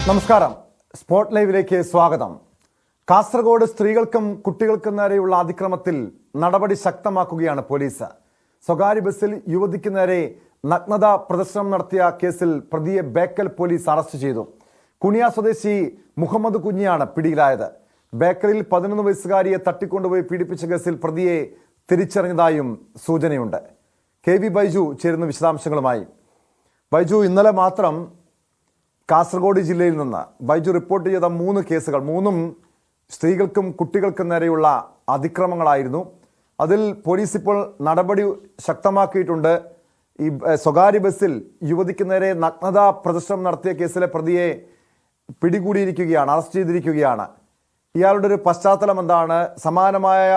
നമസ്കാരം. സ്പോട്ട് ലൈവിലേക്ക് സ്വാഗതം. കാസർഗോഡ് സ്ത്രീകൾക്കും കുട്ടികൾക്കും നേരെയുള്ള അതിക്രമത്തിൽ നടപടി ശക്തമാക്കുകയാണ് പോലീസ്. സ്വകാര്യ ബസ്സിൽ യുവതിക്ക് നേരെ നഗ്നതാ പ്രദർശനം നടത്തിയ കേസിൽ പ്രതിയെ ബേക്കൽ പോലീസ് അറസ്റ്റ് ചെയ്തു. കുണിയ സ്വദേശി മുഹമ്മദ് കുഞ്ഞിയാണ് പിടിയിലായത്. ബേക്കലിൽ 11 വയസ്സുകാരിയെ തട്ടിക്കൊണ്ടുപോയി പീഡിപ്പിച്ച കേസിൽ പ്രതിയെ തിരിച്ചറിഞ്ഞതായും സൂചനയുണ്ട്. KV ബൈജു ചേരുന്ന വിശദാംശങ്ങളുമായി. ബൈജു, ഇന്നലെ മാത്രം കാസർഗോഡ് ജില്ലയിൽ നിന്ന് ബൈജു റിപ്പോർട്ട് ചെയ്ത 3 കേസുകൾ, 3ഉം സ്ത്രീകൾക്കും കുട്ടികൾക്കും നേരെയുള്ള അതിക്രമങ്ങളായിരുന്നു. അതിൽ പോലീസ് ഇപ്പോൾ നടപടി ശക്തമാക്കിയിട്ടുണ്ട്. ഈ സ്വകാര്യ ബസ്സിൽ യുവതിക്ക് നേരെ നഗ്നതാ പ്രദർശനം നടത്തിയ കേസിലെ പ്രതിയെ പിടികൂടിയിരിക്കുകയാണ്, അറസ്റ്റ് ചെയ്തിരിക്കുകയാണ്. ഇയാളുടെ ഒരു പശ്ചാത്തലം എന്താണ്? സമാനമായ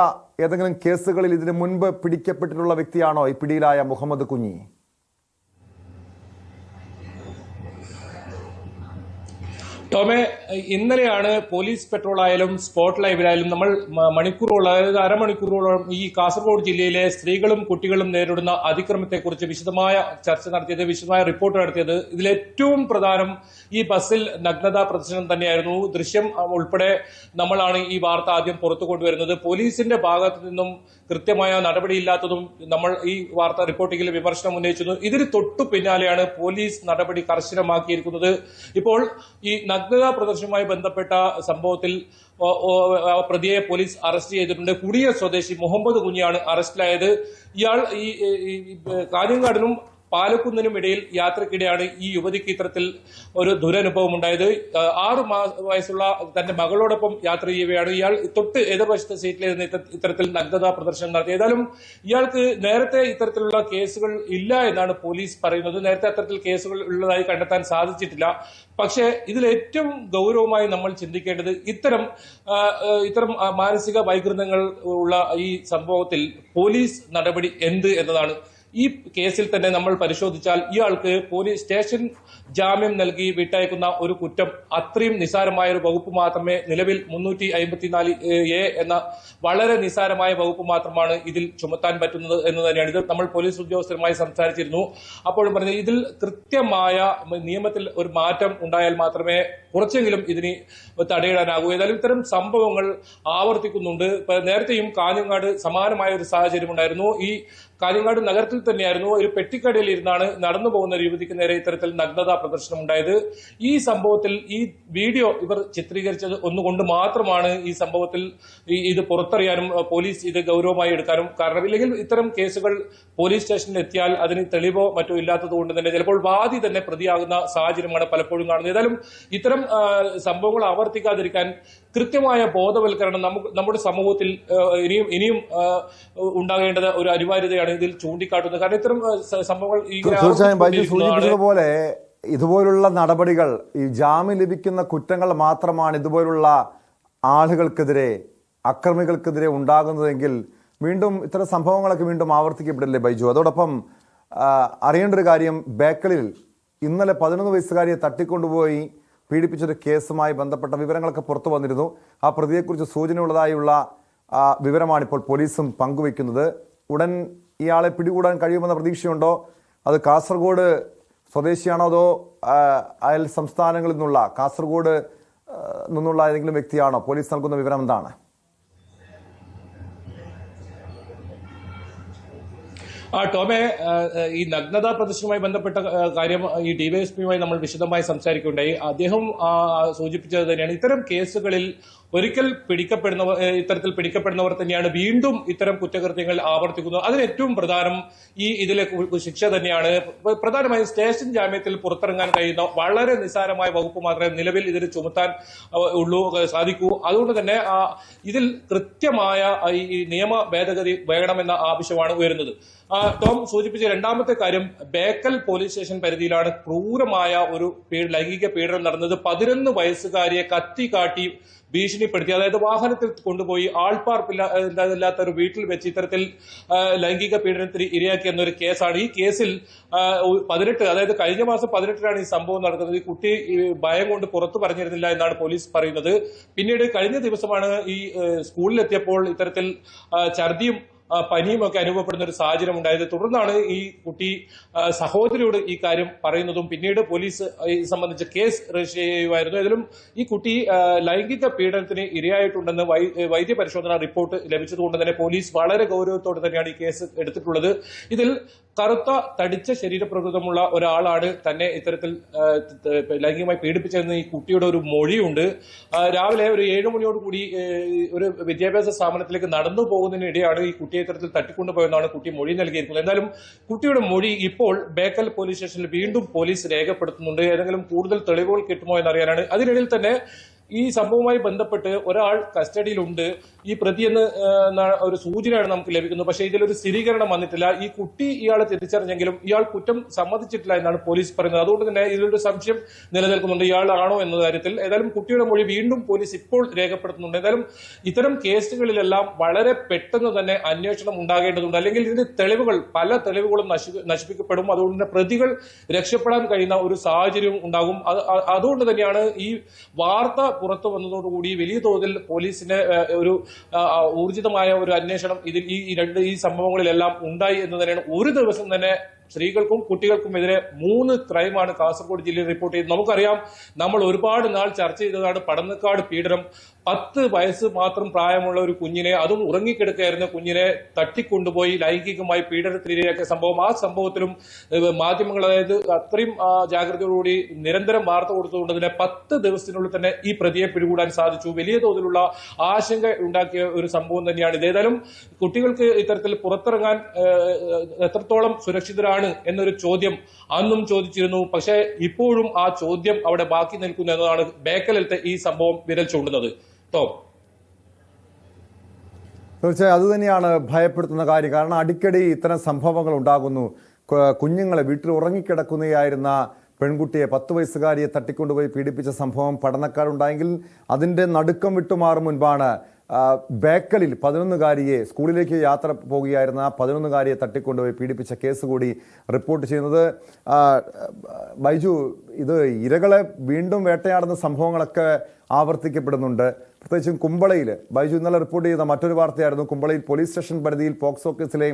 ഏതെങ്കിലും കേസുകളിൽ ഇതിനു മുൻപ് പിടിക്കപ്പെട്ടിട്ടുള്ള വ്യക്തിയാണോ ഈ പിടിയിലായ മുഹമ്മദ് കുഞ്ഞി? ടോമെ, ഇന്നലെയാണ് പോലീസ് പെട്രോൾ ആയാലും സ്പോട്ട് ലൈവിലായാലും നമ്മൾ മണിക്കൂറോളം, അതായത് അരമണിക്കൂറോളം ഈ കാസർഗോഡ് ജില്ലയിലെ സ്ത്രീകളും കുട്ടികളും നേരിടുന്ന അതിക്രമത്തെക്കുറിച്ച് വിശദമായ ചർച്ച നടത്തിയത്, വിശദമായ റിപ്പോർട്ട് നടത്തിയത്. ഇതിലേറ്റവും പ്രധാനം ഈ ബസ്സിൽ നഗ്നതാ പ്രദർശനം തന്നെയായിരുന്നു. ദൃശ്യം ഉൾപ്പെടെ നമ്മളാണ് ഈ വാർത്ത ആദ്യം പുറത്തു കൊണ്ടുവരുന്നത്. പോലീസിന്റെ ഭാഗത്തു നിന്നും കൃത്യമായ നടപടിയില്ലാത്തതും നമ്മൾ ഈ വാർത്ത റിപ്പോർട്ടിങ്ങിൽ വിമർശനം ഉന്നയിച്ചിരുന്നു. ഇതിന് തൊട്ടു പിന്നാലെയാണ് പോലീസ് നടപടി കർശനമാക്കിയിരിക്കുന്നത്. ഇപ്പോൾ ഈ നഗ്നതാ പ്രദർശനവുമായി ബന്ധപ്പെട്ട സംഭവത്തിൽ പ്രതിയെ പോലീസ് അറസ്റ്റ് ചെയ്തിട്ടുണ്ട്. കുടിയ സ്വദേശി മുഹമ്മദ് കുഞ്ഞിയാണ് അറസ്റ്റിലായത്. ഇയാൾ ഈ കാഞ്ഞങ്ങാടിനും പാലക്കുന്നിനും ഇടയിൽ യാത്രക്കിടെയാണ് ഈ യുവതിക്ക് ഇത്തരത്തിൽ ഒരു ദുരനുഭവം ഉണ്ടായത്. 6 വയസ്സുള്ള തന്റെ മകളോടൊപ്പം യാത്ര ചെയ്യുകയാണ്. ഇയാൾ തൊട്ട് എതിർവശത്തെ സീറ്റിലിരുന്ന് ഇത്തരത്തിൽ നഗ്നതാ പ്രദർശനം നടത്തി. ഏതായാലും ഇയാൾക്ക് നേരത്തെ ഇത്തരത്തിലുള്ള കേസുകൾ ഇല്ല എന്നാണ് പോലീസ് പറയുന്നത്. നേരത്തെ അത്തരത്തിൽ കേസുകൾ ഉള്ളതായി കണ്ടെത്താൻ സാധിച്ചിട്ടില്ല. പക്ഷേ ഇതിൽ ഏറ്റവും ഗൗരവമായി നമ്മൾ ചിന്തിക്കേണ്ടത് ഇത്തരം മാനസിക വൈകൃതങ്ങൾ ഉള്ള ഈ സംഭവത്തിൽ പോലീസ് നടപടി എന്ത് എന്നതാണ്. ഈ കേസിൽ തന്നെ നമ്മൾ പരിശോധിച്ചാൽ ഇയാൾക്ക് പോലീസ് സ്റ്റേഷൻ ജാമ്യം നൽകി വിട്ടയക്കുന്ന ഒരു കുറ്റം, അത്രയും നിസാരമായ ഒരു വകുപ്പ് മാത്രമേ നിലവിൽ 354A എന്ന വളരെ നിസാരമായ വകുപ്പ് മാത്രമാണ് ഇതിൽ ചുമത്താൻ പറ്റുന്നത് എന്ന് തന്നെയാണ്. ഇത് നമ്മൾ പോലീസ് ഉദ്യോഗസ്ഥരുമായി സംസാരിച്ചിരുന്നു. അപ്പോഴും പറഞ്ഞത് ഇതിൽ കൃത്യമായ നിയമത്തിൽ ഒരു മാറ്റം ഉണ്ടായാൽ മാത്രമേ കുറച്ചെങ്കിലും ഇതിന് തടയിടാനാകൂ. ഏതായാലും ഇത്തരം സംഭവങ്ങൾ ആവർത്തിക്കുന്നുണ്ട്. നേരത്തെയും കാഞ്ഞങ്ങാട് സമാനമായ ഒരു സാഹചര്യം ഉണ്ടായിരുന്നു. ഈ കാഞ്ഞങ്ങാട് നഗരത്തിൽ തന്നെയായിരുന്നു. ഒരു പെട്ടിക്കടയിൽ ഇരുന്നാണ് നടന്നു പോകുന്ന ഒരു യുവതിക്ക് നേരെ ഇത്തരത്തിൽ നഗ്നതാ പ്രദർശനം ഉണ്ടായത്. ഈ സംഭവത്തിൽ ഈ വീഡിയോ ഇവർ ചിത്രീകരിച്ചത് ഒന്നുകൊണ്ട് മാത്രമാണ് ഈ സംഭവത്തിൽ ഇത് പുറത്തറിയാനും പോലീസ് ഇത് ഗൗരവമായി എടുക്കാനും കാരണം. ഇല്ലെങ്കിൽ ഇത്തരം കേസുകൾ പോലീസ് സ്റ്റേഷനിൽ എത്തിയാൽ അതിന് തെളിവോ മറ്റോ ഇല്ലാത്തത് കൊണ്ട് തന്നെ ചിലപ്പോൾ വാദി തന്നെ പ്രതിയാകുന്ന സാഹചര്യമാണ് പലപ്പോഴും കാണുന്നത്. ഏതായാലും ഇത്തരം സംഭവങ്ങൾ ആവർത്തിക്കാതിരിക്കാൻ കൃത്യമായ ബോധവൽക്കരണം നമ്മുടെ സമൂഹത്തിൽ ഇനിയും ഉണ്ടാകേണ്ടത് ഒരു അനിവാര്യതയാണ് ഇതിൽ ചൂണ്ടിക്കാട്ടുന്നത്. കാരണം ഇത്തരം സംഭവങ്ങൾ തീർച്ചയായും ബൈജു സൂചിപ്പിച്ചതുപോലെ ഇതുപോലുള്ള നടപടികൾ, ഈ ജാമ്യം ലഭിക്കുന്ന കുറ്റങ്ങൾ മാത്രമാണ് ഇതുപോലുള്ള ആളുകൾക്കെതിരെ, അക്രമികൾക്കെതിരെ ഉണ്ടാകുന്നതെങ്കിൽ വീണ്ടും ഇത്തരം സംഭവങ്ങളൊക്കെ വീണ്ടും ആവർത്തിക്കപ്പെടില്ലേ ബൈജു? അതോടൊപ്പം അറിയേണ്ട ഒരു കാര്യം, ബേക്കലിൽ ഇന്നലെ 11 വയസ്സുകാരിയെ തട്ടിക്കൊണ്ടുപോയി പീഡിപ്പിച്ചൊരു കേസുമായി ബന്ധപ്പെട്ട വിവരങ്ങളൊക്കെ പുറത്തു വന്നിരുന്നു. ആ പ്രതിയെക്കുറിച്ച് സൂചനയുള്ളതായുള്ള വിവരമാണിപ്പോൾ പോലീസും പങ്കുവയ്ക്കുന്നത്. ഉടൻ ഇയാളെ പിടികൂടാൻ കഴിയുമെന്ന പ്രതീക്ഷയുണ്ടോ? അത് കാസർഗോഡ് സ്വദേശിയാണോ അതോ അയൽ സംസ്ഥാനങ്ങളിൽ നിന്നുള്ള, കാസർഗോഡ് നിന്നുള്ള ഏതെങ്കിലും വ്യക്തിയാണോ? പോലീസ് നൽകുന്ന വിവരം എന്താണ്? ടോമെ, ഈ നഗ്നതാ പ്രദർശനവുമായി ബന്ധപ്പെട്ട കാര്യം ഈ ഡിവൈഎസ്പിയുമായി നമ്മൾ വിശദമായി സംസാരിക്കുകയുണ്ടായി. അദ്ദേഹം സൂചിപ്പിച്ചത് തന്നെയാണ്, ഇത്തരം കേസുകളിൽ ഒരിക്കൽ ഇത്തരത്തിൽ പിടിക്കപ്പെടുന്നവർ തന്നെയാണ് വീണ്ടും ഇത്തരം കുറ്റകൃത്യങ്ങൾ ആവർത്തിക്കുന്നത്. അതിന് ഏറ്റവും പ്രധാനം ഇതിലെ ശിക്ഷ തന്നെയാണ്. പ്രധാനമായും സ്റ്റേഷൻ ജാമ്യത്തിൽ പുറത്തിറങ്ങാൻ കഴിയുന്ന വളരെ നിസ്സാരമായ വകുപ്പ് മാത്രമേ നിലവിൽ ഇതിന് ചുമത്താൻ സാധിക്കൂ. അതുകൊണ്ട് തന്നെ ഇതിൽ കൃത്യമായ ഈ നിയമ ഭേദഗതി വേണമെന്ന ആവശ്യമാണ് ഉയരുന്നത്. ടോം സൂചിപ്പിച്ച രണ്ടാമത്തെ കാര്യം, ബേക്കൽ പോലീസ് സ്റ്റേഷൻ പരിധിയിലാണ് ക്രൂരമായ ഒരു ലൈംഗിക പീഡനം നടന്നത്. 11 വയസ്സുകാരിയെ കത്തി കാട്ടി ഭീഷണിപ്പെടുത്തി, അതായത് വാഹനത്തിൽ കൊണ്ടുപോയി ആൾപ്പാർപ്പില്ലാത്ത ഒരു വീട്ടിൽ വെച്ച് ഇത്തരത്തിൽ ലൈംഗിക പീഡനത്തിന് ഇരയാക്കി എന്നൊരു കേസാണ്. ഈ കേസിൽ 18, അതായത് കഴിഞ്ഞ മാസം 18-നാണ് ഈ സംഭവം നടക്കുന്നത്. ഈ കുട്ടി ഭയം കൊണ്ട് പുറത്തു പറഞ്ഞിരുന്നില്ല എന്നാണ് പോലീസ് പറയുന്നത്. പിന്നീട് കഴിഞ്ഞ ദിവസമാണ് ഈ സ്കൂളിലെത്തിയപ്പോൾ ഇത്തരത്തിൽ ഛർദിയും പനിയും ഒക്കെ അനുഭവപ്പെടുന്ന ഒരു സാഹചര്യം ഉണ്ടായത്. തുടർന്നാണ് ഈ കുട്ടി സഹോദരിയോട് ഈ കാര്യം പറയുന്നതും പിന്നീട് പോലീസ് ഇത് സംബന്ധിച്ച് കേസ് രജിസ്റ്റർ ചെയ്യുമായിരുന്നു. ഏതായാലും ഈ കുട്ടി ലൈംഗിക പീഡനത്തിന് ഇരയായിട്ടുണ്ടെന്ന് വൈദ്യ പരിശോധന റിപ്പോർട്ട് ലഭിച്ചതുകൊണ്ട് തന്നെ പോലീസ് വളരെ ഗൗരവത്തോടെ തന്നെയാണ് ഈ കേസ് എടുത്തിട്ടുള്ളത്. ഇതിൽ കറുത്ത തടിച്ച ശരീരപ്രകൃതമുള്ള ഒരാളാണ് തന്നെ ഇത്തരത്തിൽ ലൈംഗികമായി പീഡിപ്പിച്ചതെന്ന് ഈ കുട്ടിയുടെ ഒരു മൊഴിയുണ്ട്. രാവിലെ ഒരു 7 മണിയോടുകൂടി ഒരു വിദ്യാഭ്യാസ സ്ഥാപനത്തിലേക്ക് നടന്നു പോകുന്നതിനിടെയാണ് ഈ കുട്ടിയെ ഇത്തരത്തിൽ തട്ടിക്കൊണ്ടുപോയെന്നാണ് കുട്ടി മൊഴി നൽകിയിരിക്കുന്നത്. എന്തായാലും കുട്ടിയുടെ മൊഴി ഇപ്പോൾ ബേക്കൽ പോലീസ് സ്റ്റേഷനിൽ വീണ്ടും പോലീസ് രേഖപ്പെടുത്തുന്നുണ്ട്. ഏതെങ്കിലും കൂടുതൽ തെളിവുകൾ കിട്ടുമോ എന്നറിയാനാണ്. അതിനിടയിൽ തന്നെ ഈ സംഭവവുമായി ബന്ധപ്പെട്ട് ഒരാൾ കസ്റ്റഡിയിലുണ്ട്, ഈ പ്രതിയെന്ന് ഒരു സൂചനയാണ് നമുക്ക് ലഭിക്കുന്നത്. പക്ഷേ ഇതിലൊരു സ്ഥിരീകരണം വന്നിട്ടില്ല. ഈ കുട്ടി ഇയാളെ തിരിച്ചറിഞ്ഞെങ്കിലും ഇയാൾ കുറ്റം സമ്മതിച്ചിട്ടില്ല എന്നാണ് പോലീസ് പറയുന്നത്. അതുകൊണ്ട് തന്നെ ഇതിലൊരു സംശയം നിലനിൽക്കുന്നുണ്ട്, ഇയാളാണോ എന്ന കാര്യത്തിൽ. ഏതായാലും കുട്ടിയുടെ മൊഴി വീണ്ടും പോലീസ് ഇപ്പോൾ രേഖപ്പെടുത്തുന്നുണ്ട്. ഏതായാലും ഇത്തരം കേസുകളിലെല്ലാം വളരെ പെട്ടെന്ന് തന്നെ അന്വേഷണം ഉണ്ടാകേണ്ടതുണ്ട്. അല്ലെങ്കിൽ ഇതിന്റെ തെളിവുകൾ, പല തെളിവുകളും നശിപ്പിക്കപ്പെടും. അതുകൊണ്ട് തന്നെ പ്രതികൾ രക്ഷപ്പെടാൻ കഴിയുന്ന ഒരു സാഹചര്യം ഉണ്ടാകും. അതുകൊണ്ട് തന്നെയാണ് ഈ വാർത്ത പുറത്തു വന്നതോടുകൂടി വലിയ തോതിൽ പോലീസിന്റെ ഒരു ഊർജിതമായ ഒരു അന്വേഷണം ഇതിൽ ഈ സംഭവങ്ങളിലെല്ലാം ഉണ്ടായി എന്ന് തന്നെയാണ്. ഒരു ദിവസം തന്നെ സ്ത്രീകൾക്കും കുട്ടികൾക്കുമെതിരെ 3 ക്രൈമാണ് കാസർഗോഡ് ജില്ലയിൽ റിപ്പോർട്ട് ചെയ്തത്. നമുക്കറിയാം, നമ്മൾ ഒരുപാട് നാൾ ചർച്ച ചെയ്തതാണ് പടന്നക്കാട് പീഡനം. 10 വയസ്സ് മാത്രം പ്രായമുള്ള ഒരു കുഞ്ഞിനെ, അതും ഉറങ്ങിക്കിടക്കുകയായിരുന്ന കുഞ്ഞിനെ തട്ടിക്കൊണ്ടുപോയി ലൈംഗികമായി പീഡനത്തിനിരയാക്കിയ സംഭവം. ആ സംഭവത്തിലും മാധ്യമങ്ങൾ, അതായത് അത്രയും ജാഗ്രതയോടുകൂടി നിരന്തരം വാർത്ത കൊടുത്തുകൊണ്ട് തന്നെ 10 ദിവസത്തിനുള്ളിൽ തന്നെ ഈ പ്രതിയെ പിടികൂടാൻ സാധിച്ചു. വലിയ തോതിലുള്ള ആശങ്ക ഉണ്ടാക്കിയ ഒരു സംഭവം തന്നെയാണ് ഇത്. ഏതായാലും കുട്ടികൾക്ക് ഇത്തരത്തിൽ പുറത്തിറങ്ങാൻ എത്രത്തോളം സുരക്ഷിതരാണ് എന്നൊരു ചോദ്യം അന്നും ചോദിച്ചിരുന്നു. പക്ഷേ ഇപ്പോഴും ആ ചോദ്യം അവിടെ ബാക്കി നിൽക്കുന്നു എന്നതാണ് ബേക്കലിലത്തെ ഈ സംഭവം വിരൽ ചൂണ്ടുന്നത്. തീർച്ചയായും അത് തന്നെയാണ് ഭയപ്പെടുത്തുന്ന കാര്യം. കാരണം അടിക്കടി ഇത്തരം സംഭവങ്ങൾ ഉണ്ടാകുന്നു. കുഞ്ഞുങ്ങളെ വീട്ടിൽ ഉറങ്ങിക്കിടക്കുന്നതായിരുന്ന പെൺകുട്ടിയെ 10 വയസ്സുകാരിയെ തട്ടിക്കൊണ്ടുപോയി പീഡിപ്പിച്ച സംഭവം പഠനക്കാരുണ്ടായെങ്കിൽ അതിൻ്റെ നടുക്കം വിട്ടുമാറും മുൻപാണ് ബേക്കലിൽ 11കാരിയെ, സ്കൂളിലേക്ക് യാത്ര പോകുകയായിരുന്ന 11കാരിയെ തട്ടിക്കൊണ്ടുപോയി പീഡിപ്പിച്ച കേസ് കൂടി റിപ്പോർട്ട് ചെയ്യുന്നത്. ബൈജു, ഇത് ഇരകളെ വീണ്ടും വേട്ടയാടുന്ന സംഭവങ്ങളൊക്കെ ആവർത്തിക്കപ്പെടുന്നുണ്ട്. പ്രത്യേകിച്ചും കുമ്പളയിൽ ബൈജു ഇന്നലെ റിപ്പോർട്ട് ചെയ്ത മറ്റൊരു വാർത്തയായിരുന്നു. കുമ്പളയിൽ പോലീസ് സ്റ്റേഷൻ പരിധിയിൽ പോക്സോ കേസിലെ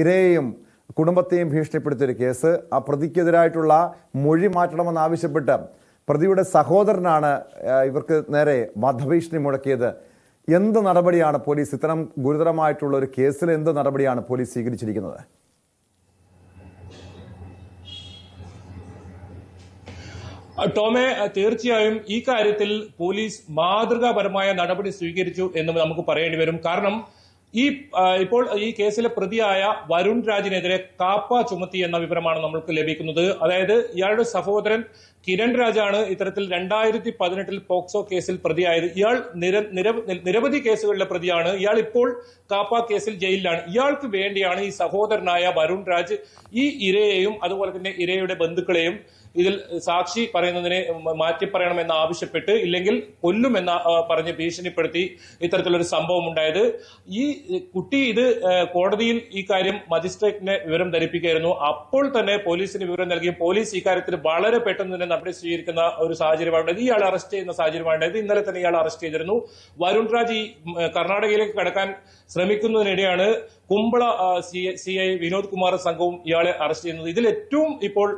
ഇരയെയും കുടുംബത്തെയും ഭീഷണിപ്പെടുത്തിയൊരു കേസ്. ആ പ്രതിക്കെതിരായിട്ടുള്ള മൊഴി മാറ്റണമെന്നാവശ്യപ്പെട്ട് പ്രതിയുടെ സഹോദരനാണ് ഇവർക്ക് നേരെ വധഭീഷണി മുഴക്കിയത്. എന്ത് നടപടിയാണ് പോലീസ് ഇത്തരം ഗുരുതരമായിട്ടുള്ള ഒരു കേസിൽ എന്ത് നടപടിയാണ് പോലീസ് സ്വീകരിച്ചിരിക്കുന്നത്? ടോമെ, തീർച്ചയായും ഈ കാര്യത്തിൽ പോലീസ് മാതൃകാപരമായ നടപടി സ്വീകരിച്ചു എന്ന് നമുക്ക് പറയേണ്ടി വരും. കാരണം ഇപ്പോൾ ഈ കേസിലെ പ്രതിയായ വരുൺ രാജിനെതിരെ കാപ്പ ചുമത്തി എന്ന വിവരമാണ് നമ്മൾക്ക് ലഭിക്കുന്നത്. അതായത് ഇയാളുടെ സഹോദരൻ കിരൺ രാജാണ് ഇത്തരത്തിൽ 2018 പോക്സോ കേസിൽ പ്രതിയായത്. ഇയാൾ നിരവധി കേസുകളിലെ പ്രതിയാണ്. ഇയാൾ ഇപ്പോൾ കാപ്പ കേസിൽ ജയിലിലാണ്. ഇയാൾക്ക് വേണ്ടിയാണ് ഈ സഹോദരനായ വരുൺ രാജ് ഈ ഇരയെയും അതുപോലെ തന്നെ ഇരയുടെ ബന്ധുക്കളെയും ഇതിൽ സാക്ഷി പറയുന്നതിനെ മാറ്റിപ്പറയണമെന്ന് ആവശ്യപ്പെട്ട്, ഇല്ലെങ്കിൽ കൊല്ലുമെന്ന് പറഞ്ഞ് ഭീഷണിപ്പെടുത്തി ഇത്തരത്തിലൊരു സംഭവം ഉണ്ടായത്. ഈ കുട്ടി ഇത് കോടതിയിൽ ഈ കാര്യം മജിസ്ട്രേറ്റിനെ വിവരം ധരിപ്പിക്കുകയായിരുന്നു. അപ്പോൾ തന്നെ പോലീസിന് വിവരം നൽകി പോലീസ് ഈ കാര്യത്തിൽ വളരെ പെട്ടെന്ന് തന്നെ നടപടി സ്വീകരിക്കുന്ന ഒരു സാഹചര്യമാണ്. ഇയാൾ അറസ്റ്റ് ചെയ്യുന്ന സാഹചര്യമാണ്. ഇന്നലെ തന്നെ ഇയാൾ അറസ്റ്റ് ചെയ്തിരുന്നു. വരുൺ രാജ് ഈ കർണാടകയിലേക്ക് കടക്കാൻ ശ്രമിക്കുന്നതിനിടെയാണ് കുമ്പള CI വിനോദ് കുമാർ സംഘവും ഇയാളെ അറസ്റ്റ് ചെയ്യുന്നത്. ഇതിൽ ഏറ്റവും ഇപ്പോൾ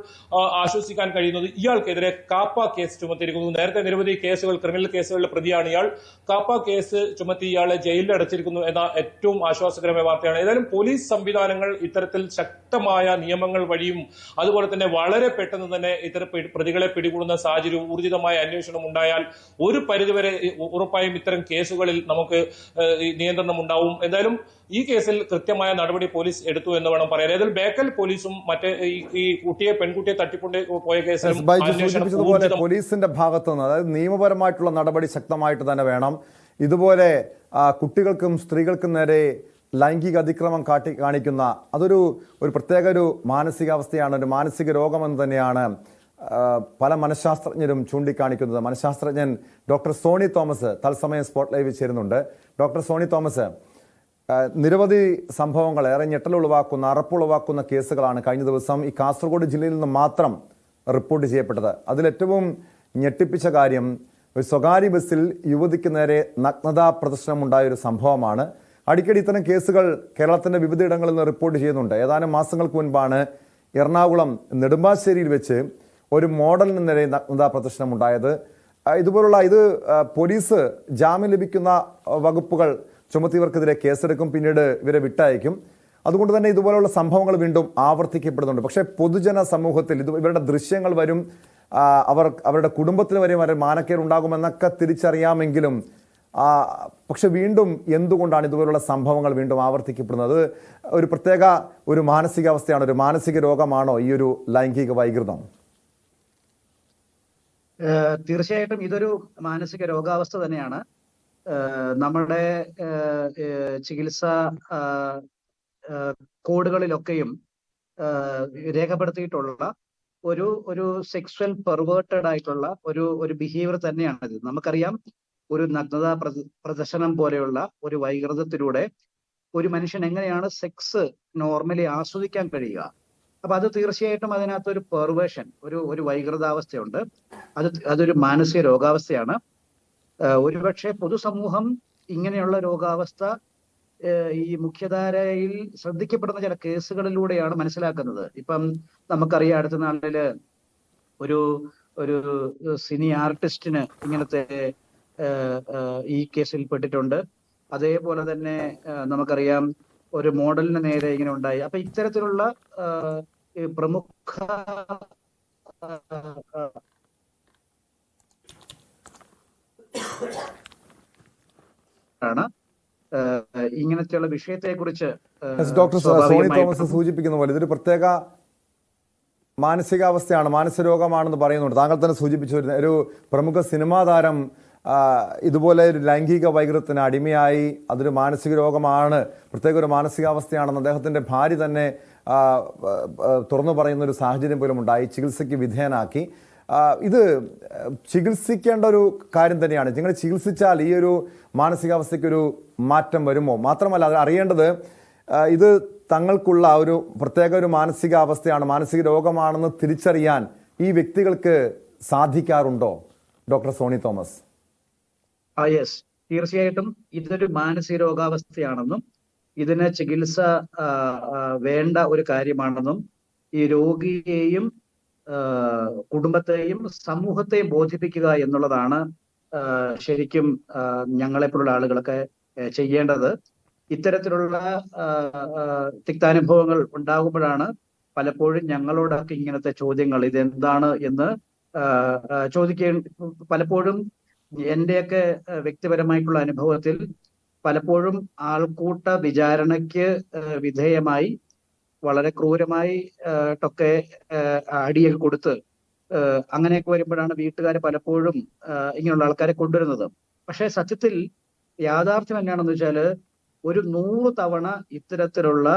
ആശ്വസിക്കാൻ കഴിയുന്നത് ഇയാൾക്കെതിരെ കാപ്പ കേസ് ചുമത്തിയിരിക്കുന്നു. നേരത്തെ നിരവധി കേസുകൾ, ക്രിമിനൽ കേസുകളിലെ പ്രതിയാണ് ഇയാൾ. കാപ്പ കേസ് ചുമത്തി ഇയാളെ ജയിലിൽ അടച്ചിരിക്കുന്നു എന്ന ഏറ്റവും ആശ്വാസകരമായ വാർത്തയാണ്. ഏതായാലും പോലീസ് സംവിധാനങ്ങൾ ഇത്തരത്തിൽ ശക്തമായ നിയമങ്ങൾ വഴിയും അതുപോലെ തന്നെ വളരെ പെട്ടെന്ന് തന്നെ ഇത്തരം പ്രതികളെ പിടികൂടുന്ന സാഹചര്യവും ഊർജിതമായ അന്വേഷണം ഉണ്ടായാൽ ഒരു പരിധിവരെ ഉറപ്പായും ഇത്തരം കേസുകളിൽ നമുക്ക് നിയന്ത്രണം ഉണ്ടാവും. എന്തായാലും ഈ കേസിൽ കൃത്യമായ നടപടി പോലീസ് എടുത്തു എന്ന് വേണം പറയാൻ. ഏതായാലും ബേക്കൽ പോലീസും മറ്റേ ഈ പെൺകുട്ടിയെ തട്ടിക്കൊണ്ട് പോയ കേസിലും പോലീസിന്റെ ഭാഗത്തുനിന്ന്, അതായത് നിയമപരമായിട്ടുള്ള നടപടി ശക്തമായിട്ട് തന്നെ വേണം. ഇതുപോലെ കുട്ടികൾക്കും സ്ത്രീകൾക്കും നേരെ ലൈംഗിക അതിക്രമം കാണിക്കുന്ന അതൊരു പ്രത്യേക ഒരു മാനസികാവസ്ഥയാണ്, ഒരു മാനസിക രോഗമെന്ന് തന്നെയാണ് പല മനഃശാസ്ത്രജ്ഞരും ചൂണ്ടിക്കാണിക്കുന്നത്. മനഃശാസ്ത്രജ്ഞൻ ഡോക്ടർ സോണി തോമസ് തത്സമയം സ്പോട്ട് ലൈവിൽ ചേരുന്നുണ്ട്. ഡോക്ടർ സോണി തോമസ്, നിരവധി സംഭവങ്ങൾ, ഏറെ ഞെട്ടലുളവാക്കുന്ന, അറപ്പുളവാക്കുന്ന കേസുകളാണ് കഴിഞ്ഞ ദിവസം ഈ കാസർഗോഡ് ജില്ലയിൽ നിന്ന് മാത്രം റിപ്പോർട്ട് ചെയ്യപ്പെട്ടത്. അതിലേറ്റവും ഞെട്ടിപ്പിച്ച കാര്യം, ഒരു സ്വകാര്യ ബസ്സിൽ യുവതിക്ക് നേരെ നഗ്നതാ പ്രദർശനമുണ്ടായൊരു സംഭവമാണ്. അടിക്കടി ഇത്തരം കേസുകൾ കേരളത്തിന്റെ വിവിധയിടങ്ങളിൽ നിന്ന് റിപ്പോർട്ട് ചെയ്യുന്നുണ്ട്. ഏതാനും മാസങ്ങൾക്ക് മുൻപാണ് എറണാകുളം നെടുമ്പാശ്ശേരിയിൽ വെച്ച് ഒരു മോഡലിന് നേരെ നഗ്നതാ പ്രദർശനം ഉണ്ടായത്. ഇതുപോലുള്ള പോലീസ് ജാമ്യം ലഭിക്കുന്ന വകുപ്പുകൾ ചുമത്തിയവർക്കെതിരെ കേസെടുക്കും, പിന്നീട് ഇവരെ വിട്ടയക്കും. അതുകൊണ്ട് തന്നെ ഇതുപോലുള്ള സംഭവങ്ങൾ വീണ്ടും ആവർത്തിക്കപ്പെടുന്നുണ്ട്. പക്ഷേ പൊതുജന സമൂഹത്തിൽ ഇവരുടെ ദൃശ്യങ്ങൾ വരും, അവരുടെ കുടുംബത്തിന് വരെ മാനക്കേട് ഉണ്ടാകുമെന്നൊക്കെ തിരിച്ചറിയാമെങ്കിലും പക്ഷെ വീണ്ടും എന്തുകൊണ്ടാണ് ഇതുപോലുള്ള സംഭവങ്ങൾ വീണ്ടും ആവർത്തിക്കപ്പെടുന്നത്? ഒരു പ്രത്യേക മാനസികാവസ്ഥയാണ്, ഒരു മാനസിക രോഗമാണോ ഈ ഒരു ലൈംഗിക വൈകൃതം? തീർച്ചയായിട്ടും ഇതൊരു മാനസിക രോഗാവസ്ഥ തന്നെയാണ്. നമ്മുടെ ചികിത്സാ കോഡുകളിലൊക്കെയും രേഖപ്പെടുത്തിയിട്ടുള്ള ഒരു സെക്സ്വൽ പെർവേർട്ടഡ് ആയിട്ടുള്ള ഒരു ബിഹേവിയർ തന്നെയാണിത്. നമുക്കറിയാം, ഒരു നഗ്നതാ പ്രദർശനം പോലെയുള്ള ഒരു വൈകൃതത്തിലൂടെ ഒരു മനുഷ്യൻ എങ്ങനെയാണ് സെക്സ് നോർമലി ആസ്വദിക്കാൻ കഴിയുക. അപ്പൊ അത് തീർച്ചയായിട്ടും അതിനകത്തൊരു പെർവേഷൻ, ഒരു വൈകൃതാവസ്ഥയുണ്ട്. അതൊരു മാനസിക രോഗാവസ്ഥയാണ്. ഒരുപക്ഷെ പൊതുസമൂഹം ഇങ്ങനെയുള്ള രോഗാവസ്ഥ ഈ മുഖ്യധാരയിൽ ശ്രദ്ധിക്കപ്പെടുന്ന ചില കേസുകളിലൂടെയാണ് മനസ്സിലാക്കുന്നത്. ഇപ്പം നമുക്കറിയാം, അടുത്ത നാളില് ഒരു സിനി ആർട്ടിസ്റ്റിന് ഇങ്ങനത്തെ ഈ കേസിൽ പെട്ടിട്ടുണ്ട്. അതേപോലെ തന്നെ നമുക്കറിയാം, ഒരു മോഡലിന് നേരെ ഇങ്ങനെ ഉണ്ടായി. അപ്പൊ ഇത്തരത്തിലുള്ള പ്രമുഖ ആണ് ഇങ്ങനത്തെയുള്ള വിഷയത്തെ കുറിച്ച് ഡോക്ടർ സോണി തോമസ് സൂചിപ്പിക്കുന്ന പോലെ ഇതൊരു പ്രത്യേക മാനസികാവസ്ഥയാണ്, മാനസിക രോഗമാണെന്ന് പറയുന്നുണ്ട്. താങ്കൾ തന്നെ സൂചിപ്പിച്ചു വരുന്ന ഒരു പ്രമുഖ സിനിമാ താരം ഇതുപോലെ ഒരു ലൈംഗിക വൈകൃതത്തിന് അടിമയായി, അതൊരു മാനസിക രോഗമാണ്, പ്രത്യേക ഒരു മാനസികാവസ്ഥയാണെന്ന് അദ്ദേഹത്തിന്റെ ഭാര്യ തന്നെ തുറന്നു പറയുന്ന ഒരു സാഹചര്യം പോലും ഉണ്ടായി. ചികിത്സയ്ക്ക് വിധേയനാക്കി. ഇത് ചികിത്സിക്കേണ്ട ഒരു കാര്യം തന്നെയാണ്. നിങ്ങൾ ചികിത്സിച്ചാൽ ഈ ഒരു മാനസികാവസ്ഥയ്ക്കൊരു മാറ്റം വരുമോ? മാത്രമല്ല, അത് അറിയേണ്ടത് ഇത് തങ്ങൾക്കുള്ള ഒരു പ്രത്യേക ഒരു മാനസികാവസ്ഥയാണ്, മാനസിക രോഗമാണെന്ന് തിരിച്ചറിയാൻ ഈ വ്യക്തികൾക്ക് സാധിക്കാറുണ്ടോ ഡോക്ടർ സോണി തോമസ്? യെസ്, തീർച്ചയായിട്ടും ഇതൊരു മാനസിക രോഗാവസ്ഥയാണെന്നും ഇതിന് ചികിത്സ വേണ്ട ഒരു കാര്യമാണെന്നും ഈ രോഗിയെയും കുടുംബത്തെയും സമൂഹത്തെയും ബോധിപ്പിക്കുക എന്നുള്ളതാണ് ശരിക്കും ഞങ്ങളെപ്പോലുള്ള ആളുകളൊക്കെ ചെയ്യേണ്ടത്. ഇത്തരത്തിലുള്ള തിക്താനുഭവങ്ങൾ ഉണ്ടാകുമ്പോഴാണ് പലപ്പോഴും ഞങ്ങളോടൊക്കെ ഇങ്ങനത്തെ ചോദ്യങ്ങൾ, ഇതെന്താണ് എന്ന് പലപ്പോഴും എന്റെയൊക്കെ വ്യക്തിപരമായിട്ടുള്ള അനുഭവത്തിൽ പലപ്പോഴും ആൾക്കൂട്ട വിചാരണയ്ക്ക് വിധേയമായി വളരെ ക്രൂരമായി ട്ടൊക്കെ അടിയൊക്കെ കൊടുത്ത് അങ്ങനെയൊക്കെ വരുമ്പോഴാണ് വീട്ടുകാർ പലപ്പോഴും ഇങ്ങനെയുള്ള ആൾക്കാരെ കൊണ്ടുവരുന്നത്. പക്ഷെ സത്യത്തിൽ യാഥാർത്ഥ്യം എന്നാണെന്ന് വെച്ചാല്, ഒരു 100 തവണ ഇത്തരത്തിലുള്ള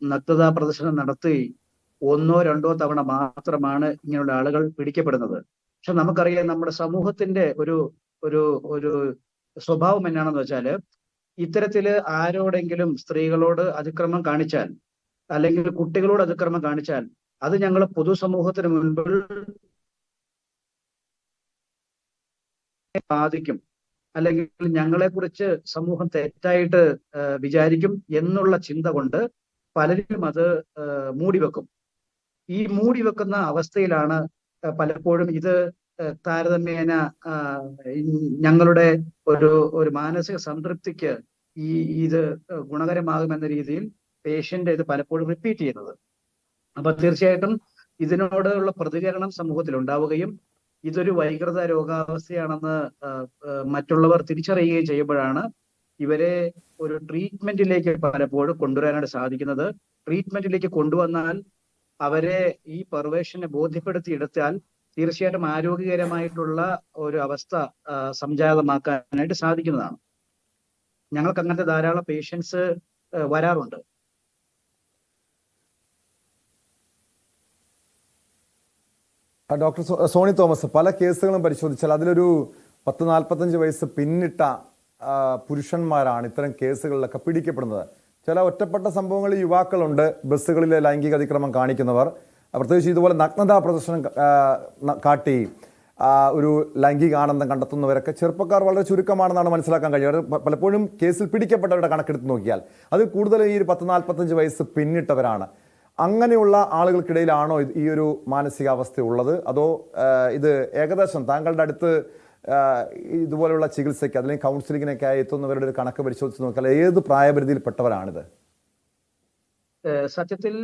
നഗ്നതാ പ്രദർശനം നടത്തി 1 or 2 തവണ മാത്രമാണ് ഇങ്ങനെയുള്ള ആളുകൾ പിടിക്കപ്പെടുന്നത്. പക്ഷെ നമുക്കറിയാം, നമ്മുടെ സമൂഹത്തിന്റെ ഒരു സ്വഭാവം എന്നാണെന്ന് വെച്ചാല്, ഇത്തരത്തില് ആരോടെങ്കിലും സ്ത്രീകളോട് അതിക്രമം കാണിച്ചാൽ അല്ലെങ്കിൽ കുട്ടികളോട് അതിക്രമം കാണിച്ചാൽ അത് ഞങ്ങൾ പൊതുസമൂഹത്തിന് മുൻപിൽ ബാധിക്കും, അല്ലെങ്കിൽ ഞങ്ങളെ കുറിച്ച് സമൂഹം തെറ്റായിട്ട് വിചാരിക്കും എന്നുള്ള ചിന്ത കൊണ്ട് പലരും അത് മൂടിവെക്കും. ഈ മൂടിവെക്കുന്ന അവസ്ഥയിലാണ് പലപ്പോഴും ഇത് താരതമ്യേന ഞങ്ങളുടെ ഒരു മാനസിക സംതൃപ്തിക്ക് ഇത് ഗുണകരമാകുമെന്ന രീതിയിൽ പേഷ്യന്റ് ഇത് പലപ്പോഴും റിപ്പീറ്റ് ചെയ്യുന്നത്. അപ്പൊ തീർച്ചയായിട്ടും ഇതിനോടുള്ള പ്രതികരണം സമൂഹത്തിൽ ഉണ്ടാവുകയും ഇതൊരു വൈകൃത രോഗാവസ്ഥയാണെന്ന് മറ്റുള്ളവർ തിരിച്ചറിയുകയും ചെയ്യുമ്പോഴാണ് ഇവരെ ഒരു ട്രീറ്റ്മെന്റിലേക്ക് പലപ്പോഴും കൊണ്ടുവരാനായിട്ട് സാധിക്കുന്നത്. ട്രീറ്റ്മെന്റിലേക്ക് കൊണ്ടുവന്നാൽ അവരെ ഈ പെർവേഷനെ ബോധ്യപ്പെടുത്തിയെടുത്താൽ തീർച്ചയായിട്ടും ആരോഗ്യകരമായിട്ടുള്ള ഒരു അവസ്ഥ സംജാതമാക്കാനായിട്ട് സാധിക്കുന്നതാണ്. ഞങ്ങൾക്ക് അങ്ങനത്തെ ധാരാളം പേഷ്യൻസ് വരാറുണ്ട്. ഡോക്ടർ സോണി തോമസ്, പല കേസുകളും പരിശോധിച്ചാൽ അതിലൊരു 40-45 വയസ്സ് പിന്നിട്ട പുരുഷന്മാരാണ് ഇത്തരം കേസുകളിലൊക്കെ പിടിക്കപ്പെടുന്നത്. ചില ഒറ്റപ്പെട്ട സംഭവങ്ങളിൽ യുവാക്കളുണ്ട് ബസ്സുകളിലെ ലൈംഗിക അതിക്രമം കാണിക്കുന്നവർ, പ്രത്യേകിച്ച് ഇതുപോലെ നഗ്നതാ പ്രദർശനം കാട്ടി ഒരു ലൈംഗിക ആനന്ദം കണ്ടെത്തുന്നവരൊക്കെ ചെറുപ്പക്കാർ വളരെ ചുരുക്കമാണെന്നാണ് മനസ്സിലാക്കാൻ കഴിയുക. പലപ്പോഴും കേസിൽ പിടിക്കപ്പെട്ടവരുടെ കണക്കെടുത്ത് നോക്കിയാൽ അത് കൂടുതലും ഈ ഒരു 10-45 വയസ്സ് പിന്നിട്ടവരാണ്. അങ്ങനെയുള്ള ആളുകൾക്കിടയിലാണോ ഈ ഒരു മാനസികാവസ്ഥ ഉള്ളത്? അതോ ഇത് ഏകദേശം താങ്കളുടെ അടുത്ത് ഇതുപോലെയുള്ള ചികിത്സയ്ക്ക് അല്ലെങ്കിൽ കൗൺസിലിങ്ങിനൊക്കെ ആയി എത്തുന്നവരുടെ ഒരു കണക്ക് പരിശോധിച്ച് നോക്കിയാൽ ഏത് പ്രായപരിധിയിൽപ്പെട്ടവരാണിത്? സത്യത്തിൽ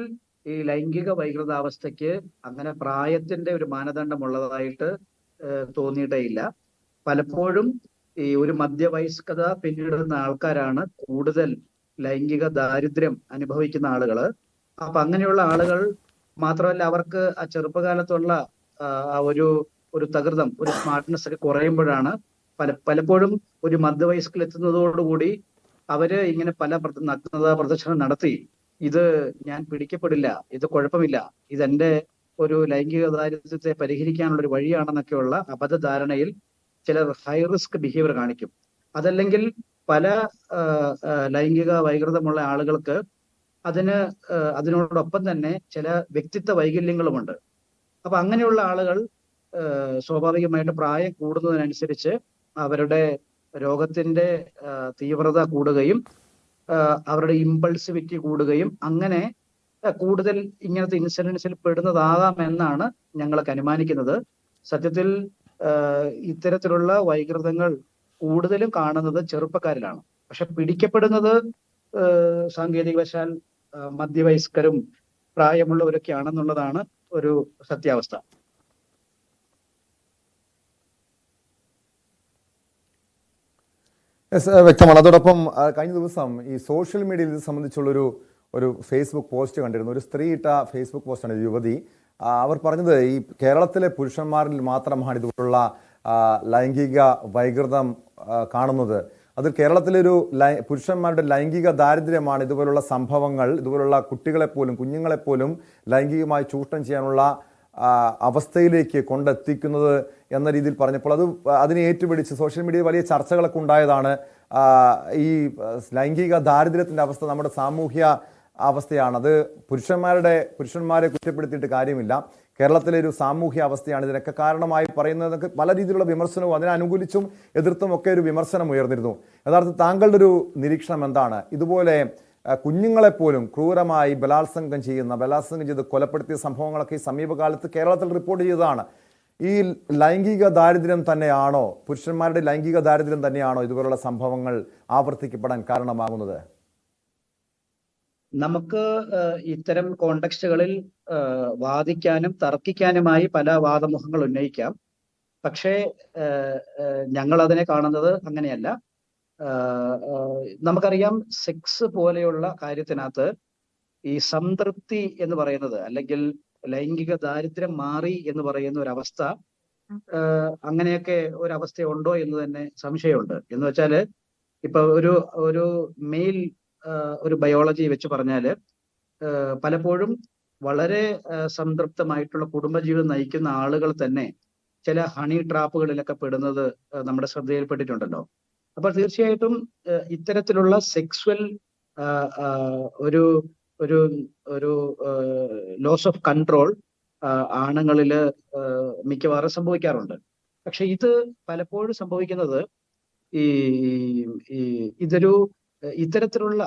ഈ ലൈംഗിക വൈകൃതാവസ്ഥയ്ക്ക് അങ്ങനെ പ്രായത്തിന്റെ ഒരു മാനദണ്ഡമുള്ളതായിട്ട് തോന്നിയിട്ടേ ഇല്ല. പലപ്പോഴും ഈ ഒരു മധ്യവയസ്കത പിന്നിടുന്ന ആൾക്കാരാണ് കൂടുതൽ ലൈംഗിക ദാരിദ്ര്യം അനുഭവിക്കുന്ന ആളുകള്. അപ്പൊ അങ്ങനെയുള്ള ആളുകൾ മാത്രമല്ല, അവർക്ക് ആ ചെറുപ്പകാലത്തുള്ള ആ ഒരു തകൃതം, ഒരു സ്മാർട്ട്നെസ് ഒക്കെ കുറയുമ്പോഴാണ് പലപ്പോഴും ഒരു മധ്യവയസ്കിലെത്തുന്നതോടുകൂടി അവര് ഇങ്ങനെ പല നഗ്നതാ പ്രദർശനം നടത്തി ഇത് ഞാൻ പിടിക്കപ്പെടില്ല, ഇത് കുഴപ്പമില്ല, ഇതെന്റെ ഒരു ലൈംഗിക ദാരിദ്ര്യത്തെ പരിഹരിക്കാനുള്ള ഒരു വഴിയാണെന്നൊക്കെയുള്ള അബദ്ധധാരണയിൽ ചിലർ ഹൈ റിസ്ക് ബിഹേവിയർ കാണിക്കും. അതല്ലെങ്കിൽ പല ലൈംഗിക വൈകൃതമുള്ള ആളുകൾക്ക് അതിനോടൊപ്പം തന്നെ ചില വ്യക്തിത്വ വൈകല്യങ്ങളുമുണ്ട്. അപ്പൊ അങ്ങനെയുള്ള ആളുകൾ സ്വാഭാവികമായിട്ട് പ്രായം കൂടുന്നതിനനുസരിച്ച് അവരുടെ രോഗത്തിന്റെ തീവ്രത കൂടുകയും അവരുടെ ഇമ്പൾസിവിറ്റി കൂടുകയും അങ്ങനെ കൂടുതൽ ഇങ്ങനത്തെ ഇൻസിഡൻസിൽ പെടുന്നതാകാം എന്നാണ് ഞങ്ങളൊക്കെ അനുമാനിക്കുന്നത്. സത്യത്തിൽ ഇത്തരത്തിലുള്ള വൈകൃതങ്ങൾ കൂടുതലും കാണുന്നത് ചെറുപ്പക്കാരിലാണ്. പക്ഷെ പിടിക്കപ്പെടുന്നത് സാങ്കേതികവശാൽ മധ്യവയസ്കരും പ്രായമുള്ളവരൊക്കെ ആണെന്നുള്ളതാണ് ഒരു സത്യാവസ്ഥ. വ്യക്തമാണ്. അതോടൊപ്പം കഴിഞ്ഞ ദിവസം ഈ സോഷ്യൽ മീഡിയയിൽ ഇത് സംബന്ധിച്ചുള്ളൊരു ഫേസ്ബുക്ക് പോസ്റ്റ് കണ്ടിരുന്നു. ഒരു സ്ത്രീ ഇട്ട ഫേസ്ബുക്ക് പോസ്റ്റാണ്, ഒരു യുവതി. അവർ പറഞ്ഞത് ഈ കേരളത്തിലെ പുരുഷന്മാരിൽ മാത്രമാണ് ഇതുപോലുള്ള ലൈംഗിക വൈകൃതം കാണുന്നത്. അത് കേരളത്തിലൊരു പുരുഷന്മാരുടെ ലൈംഗിക ദാരിദ്ര്യമാണ് ഇതുപോലുള്ള സംഭവങ്ങൾ, ഇതുപോലുള്ള കുഞ്ഞുങ്ങളെപ്പോലും ലൈംഗികമായി ചൂഷണം ചെയ്യാനുള്ള അവസ്ഥയിലേക്ക് കൊണ്ടെത്തിക്കുന്നത് എന്ന രീതിയിൽ പറഞ്ഞപ്പോൾ അതിനെ ഏറ്റുപിടിച്ച് സോഷ്യൽ മീഡിയയിൽ വലിയ ചർച്ചകളൊക്കെ ഉണ്ടായതാണ്. ഈ ലൈംഗിക ദാരിദ്ര്യത്തിൻ്റെ അവസ്ഥ നമ്മുടെ സാമൂഹ്യ അവസ്ഥയാണ്. അത് പുരുഷന്മാരെ കുറ്റപ്പെടുത്തിയിട്ട് കാര്യമില്ല. കേരളത്തിലെ ഒരു സാമൂഹ്യ അവസ്ഥയാണ് ഇതിനൊക്കെ കാരണമായി പറയുന്നതൊക്കെ പല രീതിയിലുള്ള വിമർശനവും അതിനെ അനുകൂലിച്ചും എതിർത്തും ഒക്കെ ഒരു വിമർശനം ഉയർന്നിരുന്നു. യഥാർത്ഥത്തിൽ താങ്കളുടെ ഒരു നിരീക്ഷണം എന്താണ്? ഇതുപോലെ കുഞ്ഞുങ്ങളെപ്പോലും ക്രൂരമായി ബലാത്സംഗം ചെയ്ത് കൊലപ്പെടുത്തിയ സംഭവങ്ങളൊക്കെ ഈ സമീപകാലത്ത് കേരളത്തിൽ റിപ്പോർട്ട് ചെയ്തതാണ്. ഈ ലൈംഗിക ദാരിദ്ര്യം തന്നെയാണോ, പുരുഷന്മാരുടെ ലൈംഗിക ദാരിദ്ര്യം തന്നെയാണോ ഇതുപോലുള്ള സംഭവങ്ങൾ ആവർത്തിക്കപ്പെടാൻ കാരണമാകുന്നത്? നമുക്ക് ഇത്തരം കോണ്ടെക്സ്റ്റുകളിൽ വാദിക്കാനും തർക്കിക്കാനുമായി പല വാദമുഖങ്ങൾ ഉന്നയിക്കാം. പക്ഷേ ഞങ്ങൾ അതിനെ കാണുന്നത് അങ്ങനെയല്ല. നമുക്കറിയാം, സെക്സ് പോലെയുള്ള കാര്യത്തിനകത്ത് ഈ സംതൃപ്തി എന്ന് പറയുന്നത്, അല്ലെങ്കിൽ ലൈംഗിക ദാരിദ്ര്യം മാറി എന്ന് പറയുന്ന ഒരവസ്ഥ, അങ്ങനെയൊക്കെ ഒരവസ്ഥ ഉണ്ടോ എന്ന് തന്നെ സംശയമുണ്ട്. എന്ന് വെച്ചാല് ഇപ്പൊ ഒരു മെയിൽ ഒരു ബയോളജി വെച്ച് പറഞ്ഞാല് പലപ്പോഴും വളരെ സംതൃപ്തമായിട്ടുള്ള കുടുംബജീവിതം നയിക്കുന്ന ആളുകൾ തന്നെ ചില ഹണി ട്രാപ്പുകളിലൊക്കെ പെടുന്നത് നമ്മുടെ ശ്രദ്ധയിൽപ്പെട്ടിട്ടുണ്ടല്ലോ. അപ്പോൾ തീർച്ചയായിട്ടും ഇത്തരത്തിലുള്ള സെക്സ്വൽ ഒരു ഒരു ഒരു ലോസ് ഓഫ് കൺട്രോൾ ആണുങ്ങളില് മിക്കവാറും സംഭവിക്കാറുണ്ട്. പക്ഷെ ഇത് പലപ്പോഴും സംഭവിക്കുന്നത് ഇത്തരത്തിലുള്ള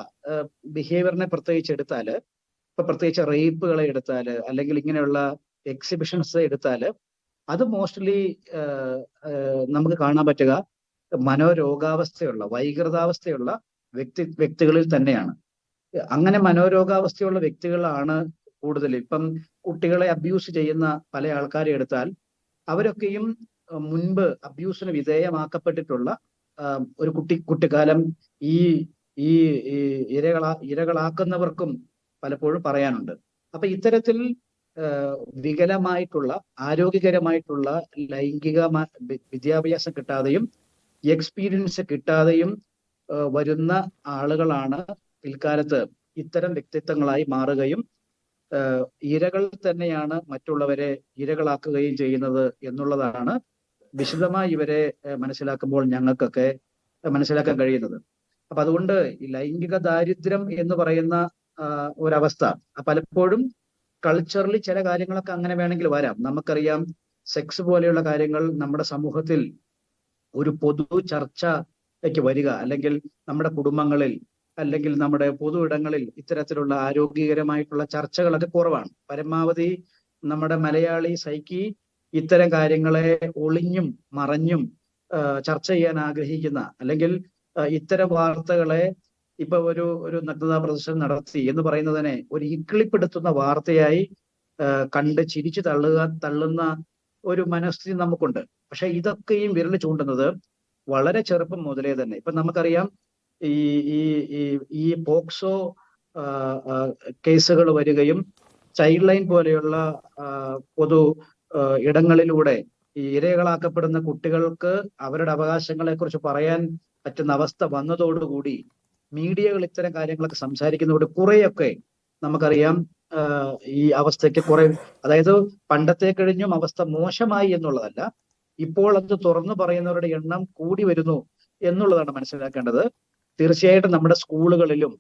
ബിഹേവിയറിനെ പ്രത്യേകിച്ച് എടുത്താല്, പ്രത്യേകിച്ച് റേപ്പുകളെ എടുത്താല്, അല്ലെങ്കിൽ ഇങ്ങനെയുള്ള എക്സിബിഷൻസ് എടുത്താല്, അത് മോസ്റ്റ്ലി നമുക്ക് കാണാൻ പറ്റുക മനോരോഗാവസ്ഥയുള്ള, വൈകൃതാവസ്ഥയുള്ള വ്യക്തികളിൽ തന്നെയാണ്. അങ്ങനെ മനോരോഗാവസ്ഥയുള്ള വ്യക്തികളാണ് കൂടുതൽ. ഇപ്പം കുട്ടികളെ അബ്യൂസ് ചെയ്യുന്ന പല ആൾക്കാരെ എടുത്താൽ അവരൊക്കെയും മുൻപ് അബ്യൂസിന് വിധേയമാക്കപ്പെട്ടിട്ടുള്ള ഒരു കുട്ടിക്കാലം ഈ ഈ ഇരകളാക്കുന്നവർക്കും പലപ്പോഴും പറയാനുണ്ട്. അപ്പൊ ഇത്തരത്തിൽ വികലമായിട്ടുള്ള, ആരോഗ്യകരമായിട്ടുള്ള ലൈംഗിക വിദ്യാഭ്യാസം കിട്ടാതെയും എക്സ്പീരിയൻസ് കിട്ടാതെയും വരുന്ന ആളുകളാണ് പിൽക്കാലത്ത് ഇത്തരം വ്യക്തിത്വങ്ങളായി മാറുകയും ഇരകൾ തന്നെയാണ് മറ്റുള്ളവരെ ഇരകളാക്കുകയും ചെയ്യുന്നത് എന്നുള്ളതാണ് വിശദമായി ഇവരെ മനസ്സിലാക്കുമ്പോൾ ഞങ്ങൾക്കൊക്കെ മനസ്സിലാക്കാൻ കഴിയുന്നത്. അപ്പൊ അതുകൊണ്ട് ഈ ലൈംഗിക ദാരിദ്ര്യം എന്ന് പറയുന്ന ഒരവസ്ഥ പലപ്പോഴും കൾച്ചറലി ചില കാര്യങ്ങളൊക്കെ അങ്ങനെ വേണമെങ്കിൽ വരാം. നമുക്കറിയാം, സെക്സ് പോലെയുള്ള കാര്യങ്ങൾ നമ്മുടെ സമൂഹത്തിൽ ഒരു പൊതു ചർച്ചയ്ക്ക് വരിക, അല്ലെങ്കിൽ നമ്മുടെ കുടുംബങ്ങളിൽ അല്ലെങ്കിൽ നമ്മുടെ പൊതു ഇടങ്ങളിൽ ഇത്തരത്തിലുള്ള ആരോഗ്യകരമായിട്ടുള്ള ചർച്ചകളൊക്കെ കുറവാണ്. പരമാവധി നമ്മുടെ മലയാളി സൈക്കി ഇത്തരം കാര്യങ്ങളെ ഒളിഞ്ഞും മറഞ്ഞും ചർച്ച ചെയ്യാൻ ആഗ്രഹിക്കുന്ന, അല്ലെങ്കിൽ ഇത്തരം വാർത്തകളെ ഇപ്പൊ ഒരു നഗ്നതാ പ്രദർശനം നടത്തി എന്ന് പറയുന്നതിനെ ഒരു ഇക്കിളിപ്പെടുത്തുന്ന വാർത്തയായി കണ്ട് ചിരിച്ചു തള്ളുന്ന ഒരു മനസ്ഥിതി നമുക്കുണ്ട്. പക്ഷെ ഇതൊക്കെയും വിരൽ ചൂണ്ടുന്നത് വളരെ ചെറുപ്പം മുതലേ തന്നെ. ഇപ്പൊ നമുക്കറിയാം ഈ ഈ ഈ ഈ പോക്സോ കേസുകൾ വരികയും ചൈൽഡ് ലൈൻ പോലെയുള്ള പൊതു ഇടങ്ങളിലൂടെ ഈ ഇരകളാക്കപ്പെടുന്ന കുട്ടികൾക്ക് അവരുടെ അവകാശങ്ങളെ കുറിച്ച് പറയാൻ പറ്റുന്ന അവസ്ഥ വന്നതോടുകൂടി മീഡിയകൾ ഇത്തരം കാര്യങ്ങളൊക്കെ സംസാരിക്കുന്നതോട് കുറെയൊക്കെ നമുക്കറിയാം ഈ അവസ്ഥയ്ക്ക് കുറെ, അതായത് പണ്ടത്തെ കഴിഞ്ഞും അവസ്ഥ മോശമായി എന്നുള്ളതല്ല, ഇപ്പോൾ അത് തുറന്നു പറയുന്നവരുടെ എണ്ണം കൂടി വരുന്നു എന്നുള്ളതാണ് മനസ്സിലാക്കേണ്ടത്. തീർച്ചയായിട്ടും നമ്മുടെ സ്കൂളുകളിലും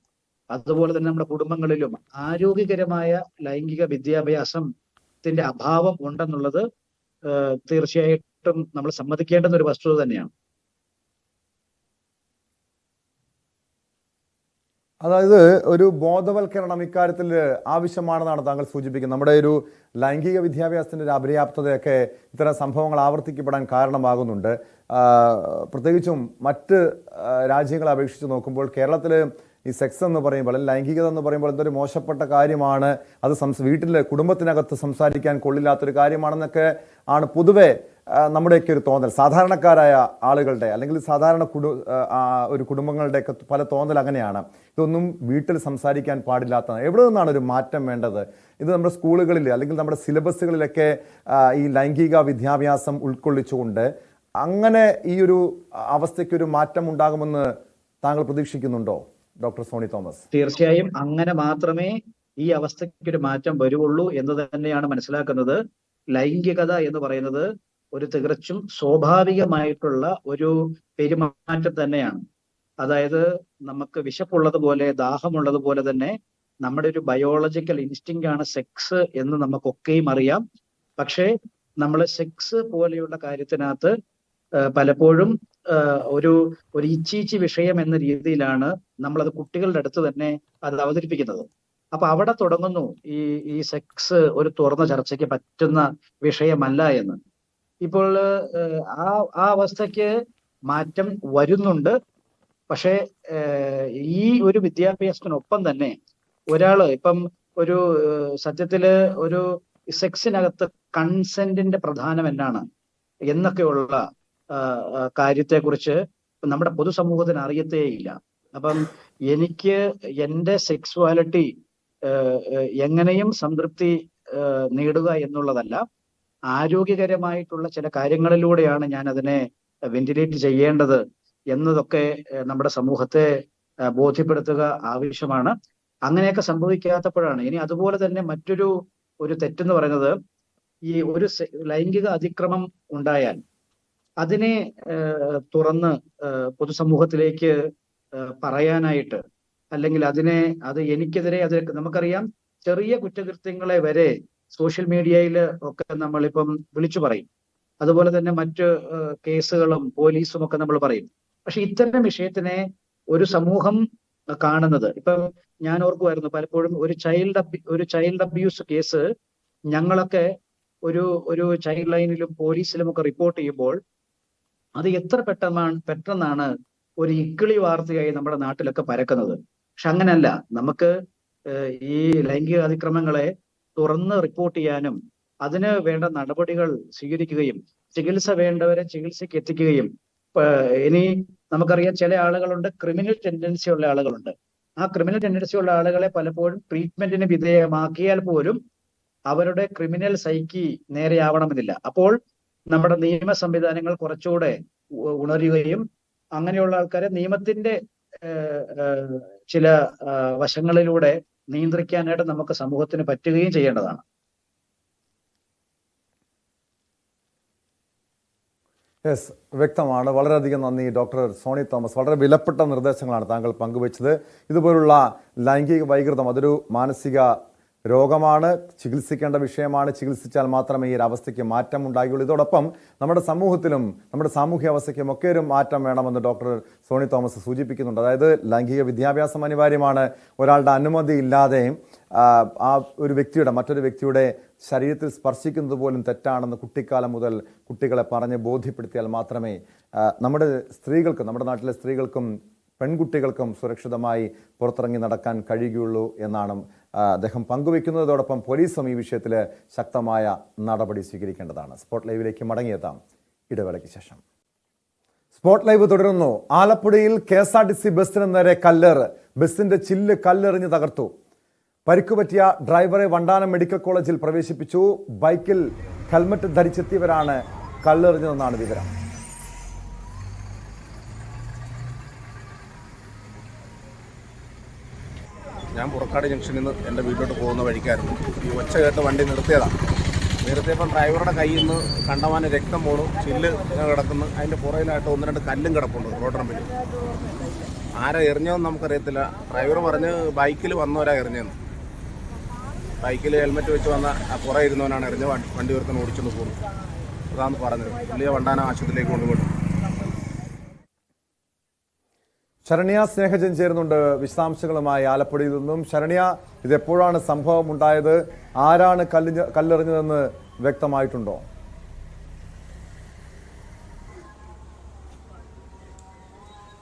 അതുപോലെ തന്നെ നമ്മുടെ കുടുംബങ്ങളിലും ആരോഗ്യകരമായ ലൈംഗിക വിദ്യാഭ്യാസത്തിന്റെ അഭാവം ഉണ്ടെന്നുള്ളത് തീർച്ചയായിട്ടും നമ്മൾ സമ്മതിക്കേണ്ടുന്ന ഒരു വസ്തുത തന്നെയാണ്. അതായത് ഒരു ബോധവൽക്കരണം ഇക്കാര്യത്തിൽ ആവശ്യമാണെന്നാണ് താങ്കൾ സൂചിപ്പിക്കുന്നത്. നമ്മുടെ ഒരു ലൈംഗിക വിദ്യാഭ്യാസത്തിൻ്റെ ഒരു അപര്യാപ്തതയൊക്കെ ഇത്തരം സംഭവങ്ങൾ ആവർത്തിക്കപ്പെടാൻ കാരണമാകുന്നുണ്ട്. പ്രത്യേകിച്ചും മറ്റ് രാജ്യങ്ങളെ അപേക്ഷിച്ച് നോക്കുമ്പോൾ കേരളത്തിൽ ഈ സെക്സ് എന്ന് പറയുമ്പോൾ, ലൈംഗികത എന്ന് പറയുമ്പോൾ എന്തൊരു മോശപ്പെട്ട കാര്യമാണ്, അത് വീട്ടിലെ കുടുംബത്തിനകത്ത് സംസാരിക്കാൻ കൊള്ളില്ലാത്തൊരു കാര്യമാണെന്നൊക്കെ ആണ് പൊതുവെ നമ്മുടെയൊക്കെ ഒരു തോന്നൽ. സാധാരണക്കാരായ ആളുകളുടെ അല്ലെങ്കിൽ സാധാരണ ഒരു കുടുംബങ്ങളുടെയൊക്കെ പല തോന്നൽ അങ്ങനെയാണ്. ഇതൊന്നും വീട്ടിൽ സംസാരിക്കാൻ പാടില്ലാത്തതാണ്. എവിടെ നിന്നാണ് ഒരു മാറ്റം വേണ്ടത്? ഇത് നമ്മുടെ സ്കൂളുകളിൽ അല്ലെങ്കിൽ നമ്മുടെ സിലബസുകളിലൊക്കെ ഈ ലൈംഗിക വിദ്യാഭ്യാസം ഉൾക്കൊള്ളിച്ചുകൊണ്ട് അങ്ങനെ ഈ ഒരു അവസ്ഥയ്ക്കൊരു മാറ്റം ഉണ്ടാകുമെന്ന് താങ്കൾ പ്രതീക്ഷിക്കുന്നുണ്ടോ ഡോക്ടർ സോണി തോമസ്? തീർച്ചയായും അങ്ങനെ മാത്രമേ ഈ അവസ്ഥയ്ക്ക് ഒരു മാറ്റം വരുവുള്ളൂ എന്ന് തന്നെയാണ് മനസ്സിലാക്കുന്നത്. ലൈംഗികത എന്ന് പറയുന്നത് ഒരു തികച്ചും സ്വാഭാവികമായിട്ടുള്ള ഒരു പെരുമാറ്റം തന്നെയാണ്. അതായത് നമുക്ക് വിശപ്പുള്ളതുപോലെ ദാഹമുള്ളതുപോലെ തന്നെ നമ്മുടെ ഒരു ബയോളജിക്കൽ ഇൻസ്റ്റിങ് ആണ് സെക്സ് എന്ന് നമുക്കൊക്കെയും അറിയാം. പക്ഷേ നമ്മൾ സെക്സ് പോലെയുള്ള കാര്യത്തിനകത്ത് പലപ്പോഴും ഒരു ഇച്ചീച്ചി വിഷയം എന്ന രീതിയിലാണ് നമ്മളത് കുട്ടികളുടെ അടുത്ത് തന്നെ അത് അവതരിപ്പിക്കുന്നത്. അപ്പൊ അവിടെ തുടങ്ങുന്നു ഈ സെക്സ് ഒരു തുറന്ന ചർച്ചയ്ക്ക് പറ്റുന്ന വിഷയമല്ല എന്ന്. ഇപ്പോൾ ആ അവസ്ഥയ്ക്ക് മാറ്റം വരുന്നുണ്ട്. പക്ഷേ ഈ ഒരു വിദ്യാഭ്യാസത്തിനൊപ്പം തന്നെ ഒരാള് ഇപ്പം ഒരു സത്യത്തില് ഒരു സെക്സിനകത്ത് കൺസെന്റിന്റെ പ്രധാനം എന്നാണ് എന്നൊക്കെയുള്ള കാര്യത്തെക്കുറിച്ച് നമ്മുടെ പൊതുസമൂഹത്തിന് അറിയത്തേയില്ല. അപ്പം എനിക്ക് എൻ്റെ സെക്സ്വാലിറ്റി എങ്ങനെയും സംതൃപ്തി നേടുക എന്നുള്ളതല്ല, ആരോഗ്യകരമായിട്ടുള്ള ചില കാര്യങ്ങളിലൂടെയാണ് ഞാൻ അതിനെ വെന്റിലേറ്റ് ചെയ്യേണ്ടത് എന്നതൊക്കെ നമ്മുടെ സമൂഹത്തെ ബോധ്യപ്പെടുത്തുക ആവശ്യമാണ്. അങ്ങനെയൊക്കെ സംഭവിക്കാത്തപ്പോഴാണ് ഇനി അതുപോലെ തന്നെ മറ്റൊരു തെറ്റെന്ന് പറയുന്നത്, ഈ ഒരു ലൈംഗിക അതിക്രമം ഉണ്ടായാൽ അതിനെ തുറന്ന് പൊതുസമൂഹത്തിലേക്ക് പറയാനായിട്ട്, അല്ലെങ്കിൽ അത് എനിക്കെതിരെ, അത് നമുക്കറിയാം ചെറിയ കുറ്റകൃത്യങ്ങളെ വരെ സോഷ്യൽ മീഡിയയിൽ ഒക്കെ നമ്മളിപ്പം വിളിച്ചു പറയും. അതുപോലെ തന്നെ മറ്റ് കേസുകളും പോലീസും ഒക്കെ നമ്മൾ പറയും. പക്ഷെ ഇത്തരം വിഷയത്തിനെ ഒരു സമൂഹം കാണുന്നത്, ഇപ്പം ഞാൻ ഓർക്കുമായിരുന്നു പലപ്പോഴും ഒരു ചൈൽഡ് അബ്യൂസ് കേസ് ഞങ്ങളൊക്കെ ഒരു ചൈൽഡ് ലൈനിലും പോലീസിലും ഒക്കെ റിപ്പോർട്ട് ചെയ്യുമ്പോൾ അത് എത്ര പെട്ടെന്നാണ് ഒരു ഇക്കിളി വാർത്തയായി നമ്മുടെ നാട്ടിലൊക്കെ പരക്കുന്നത്. പക്ഷെ അങ്ങനെയല്ല. നമുക്ക് ഈ ലൈംഗിക അതിക്രമങ്ങളെ തുറന്ന് റിപ്പോർട്ട് ചെയ്യാനും അതിന് വേണ്ട നടപടികൾ സ്വീകരിക്കുകയും ചികിത്സ വേണ്ടവരെ ചികിത്സയ്ക്ക് എത്തിക്കുകയും, ഇനി നമുക്കറിയാം ചില ആളുകളുണ്ട് ക്രിമിനൽ ടെൻഡൻസി ഉള്ള ആളുകളുണ്ട്. ആ ക്രിമിനൽ ടെൻഡൻസി ഉള്ള ആളുകളെ പലപ്പോഴും ട്രീറ്റ്മെന്റിന് വിധേയമാക്കിയാൽ പോലും അവരുടെ ക്രിമിനൽ സൈക്കി നേരെയാവണമെന്നില്ല. അപ്പോൾ നമ്മുടെ നിയമ സംവിധാനങ്ങൾ കുറച്ചുകൂടെ ഉണരുകയും അങ്ങനെയുള്ള ആൾക്കാരെ നിയമത്തിന്റെ ചില വശങ്ങളിലൂടെ നിയന്ത്രിക്കാനായിട്ട് നമുക്ക് സമൂഹത്തിന് പറ്റുകയും ചെയ്യേണ്ടതാണ്. യെസ്, വ്യക്തമാണ്. വളരെയധികം നന്ദി ഡോക്ടർ സോണി തോമസ്. വളരെ വിലപ്പെട്ട നിർദ്ദേശങ്ങളാണ് താങ്കൾ പങ്കുവച്ചത്. ഇതുപോലുള്ള ലൈംഗിക വൈകൃതം അതൊരു മാനസിക രോഗമാണ്, ചികിത്സിക്കേണ്ട വിഷയമാണ്. ചികിത്സിച്ചാൽ മാത്രമേ ഈ ഒരു അവസ്ഥയ്ക്ക് മാറ്റം ഉണ്ടാകുകയുള്ളൂ. ഇതോടൊപ്പം നമ്മുടെ സമൂഹത്തിലും നമ്മുടെ സാമൂഹ്യ അവസ്ഥയ്ക്കും ഒക്കെ ഒരു മാറ്റം വേണമെന്ന് ഡോക്ടർ സോണി തോമസ് സൂചിപ്പിക്കുന്നുണ്ട്. അതായത് ലൈംഗിക വിദ്യാഭ്യാസം അനിവാര്യമാണ്. ഒരാളുടെ അനുമതി ഇല്ലാതെയും ആ ഒരു വ്യക്തിയുടെ മറ്റൊരു വ്യക്തിയുടെ ശരീരത്തിൽ സ്പർശിക്കുന്നത് പോലും തെറ്റാണെന്ന് കുട്ടിക്കാലം മുതൽ കുട്ടികളെ പറഞ്ഞ് ബോധ്യപ്പെടുത്തിയാൽ മാത്രമേ നമ്മുടെ സ്ത്രീകൾക്കും, നമ്മുടെ നാട്ടിലെ സ്ത്രീകൾക്കും പെൺകുട്ടികൾക്കും സുരക്ഷിതമായി പുറത്തിറങ്ങി നടക്കാൻ കഴിയുകയുള്ളൂ എന്നാണ് അദ്ദേഹം പങ്കുവെക്കുന്നതോടൊപ്പം പോലീസും ഈ വിഷയത്തിൽ ശക്തമായ നടപടി സ്വീകരിക്കേണ്ടതാണ്. സ്പോട്ട് ലൈവിലേക്ക് മടങ്ങിയെത്താം ഇടവേളയ്ക്ക് ശേഷം. സ്പോട്ട് ലൈവ് തുടരുന്നു. ആലപ്പുഴയിൽ KSRTC ബസ്സിന് നേരെ കല്ലേറ്. ബസിന്റെ ചില്ല് കല്ലെറിഞ്ഞ് തകർത്തു. പരിക്കുപറ്റിയ ഡ്രൈവറെ വണ്ടാനം മെഡിക്കൽ കോളേജിൽ പ്രവേശിപ്പിച്ചു. ബൈക്കിൽ ഹെൽമറ്റ് ധരിച്ചെത്തിയവരാണ് കല്ലെറിഞ്ഞതെന്നാണ് വിവരം. ഞാൻ പുറക്കാട് ജംഗ്ഷനിൽ നിന്ന് എൻ്റെ വീട്ടിലോട്ട് പോകുന്ന വഴിക്കായിരുന്നു. ഈ ഒച്ച കേട്ട് വണ്ടി നിർത്തിയതാണ്. നിർത്തിയപ്പം ഡ്രൈവറുടെ കയ്യിൽ നിന്ന് കണ്ടമാനം രക്തം പോണു, ചില്ല് കിടക്കുന്നു. അതിൻ്റെ പുറയിലായിട്ട് 1-2 കല്ലും കിടപ്പുണ്ട് റോഡറമ്പിൽ. ആരാ എറിഞ്ഞതെന്ന് നമുക്കറിയത്തില്ല. ഡ്രൈവർ പറഞ്ഞ് ബൈക്കിൽ വന്നവരാ എറിഞ്ഞതെന്ന്. ബൈക്കിൽ ഹെൽമെറ്റ് വെച്ച് വന്ന ആ പുറ ഇരുന്നവനാണ് എറിഞ്ഞ് വണ്ടി ഒരുത്തന്നെ ഓടിച്ചൊന്ന് പോകുന്നു. അതാണ് പറഞ്ഞത്. പുള്ളിയെ വണ്ടാനം ആശുപത്രിയിലേക്ക് കൊണ്ടുപോയി. ശരണ്യ സ്നേഹജൻ ചേരുന്നുണ്ട് വിശദാംശങ്ങളുമായി ആലപ്പുഴയിൽ നിന്നും. ശരണ്യ, ഇതെപ്പോഴാണ് സംഭവം ഉണ്ടായത്? ആരാണ് കല്ലെറിഞ്ഞതെന്ന് വ്യക്തമായിട്ടുണ്ടോ?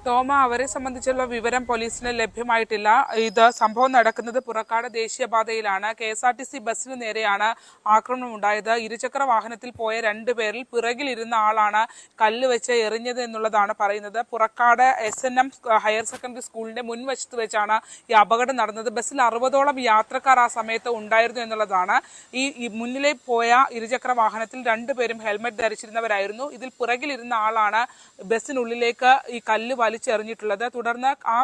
തോമ, അവരെ സംബന്ധിച്ചുള്ള വിവരം പോലീസിന് ലഭ്യമായിട്ടില്ല. ഇത് സംഭവം നടക്കുന്നത് പുറക്കാട് ദേശീയപാതയിലാണ്. KSRTC ബസ്സിന് നേരെയാണ് ആക്രമണം ഉണ്ടായത്. ഇരുചക്ര വാഹനത്തിൽ പോയ 2 പേരിൽ പിറകിലിരുന്ന ആളാണ് കല്ല് വെച്ച് എറിഞ്ഞത് എന്നുള്ളതാണ് പറയുന്നത്. പുറക്കാട് SNM ഹയർ സെക്കൻഡറി സ്കൂളിന്റെ മുൻവശത്ത് വെച്ചാണ് ഈ അപകടം നടന്നത്. ബസ്സിൽ 60ഓളം യാത്രക്കാർ ആ സമയത്ത് ഉണ്ടായിരുന്നു എന്നുള്ളതാണ്. ഈ മുന്നിലെ പോയ ഇരുചക്ര വാഹനത്തിൽ 2 പേരും ഹെൽമെറ്റ് ധരിച്ചിരുന്നവരായിരുന്നു. ഇതിൽ പിറകിലിരുന്ന ആളാണ് ബസ്സിനുള്ളിലേക്ക് ഈ കല്ല് വലിച്ചെറിഞ്ഞിട്ടുള്ളത്. തുടർന്ന് ആ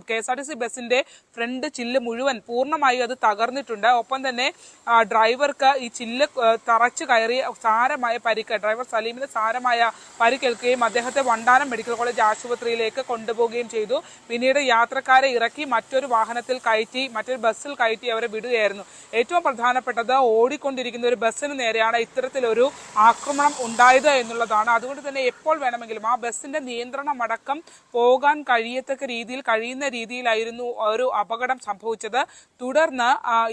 KSRTC ബസിന്റെ ഫ്രണ്ട് ചില്ല് മുഴുവൻ പൂർണ്ണമായും അത് തകർന്നിട്ടുണ്ട്. ഒപ്പം തന്നെ ഡ്രൈവർക്ക് ഈ ചില്ല് തറച്ചു കയറി സാരമായ പരിക്ക്, ഡ്രൈവർ സലീമിന് സാരമായ പരിക്കേൽക്കുകയും അദ്ദേഹത്തെ വണ്ടാനം മെഡിക്കൽ കോളേജ് ആശുപത്രിയിലേക്ക് കൊണ്ടുപോവുകയും ചെയ്തു. പിന്നീട് യാത്രക്കാരെ ഇറക്കി മറ്റൊരു വാഹനത്തിൽ കയറ്റി, മറ്റൊരു ബസ്സിൽ കയറ്റി അവരെ വിടുകയായിരുന്നു. ഏറ്റവും പ്രധാനപ്പെട്ടത് ഓടിക്കൊണ്ടിരിക്കുന്ന ഒരു ബസ്സിന് നേരെയാണ് ഇത്തരത്തിലൊരു ആക്രമണം ഉണ്ടായത് എന്നുള്ളതാണ്. അതുകൊണ്ട് തന്നെ എപ്പോൾ വേണമെങ്കിലും ആ ബസ്സിന്റെ നിയന്ത്രണം അടക്കം പോകാൻ കഴിയുന്ന രീതിയിലായിരുന്നു ഒരു അപകടം സംഭവിച്ചത്. തുടർന്ന്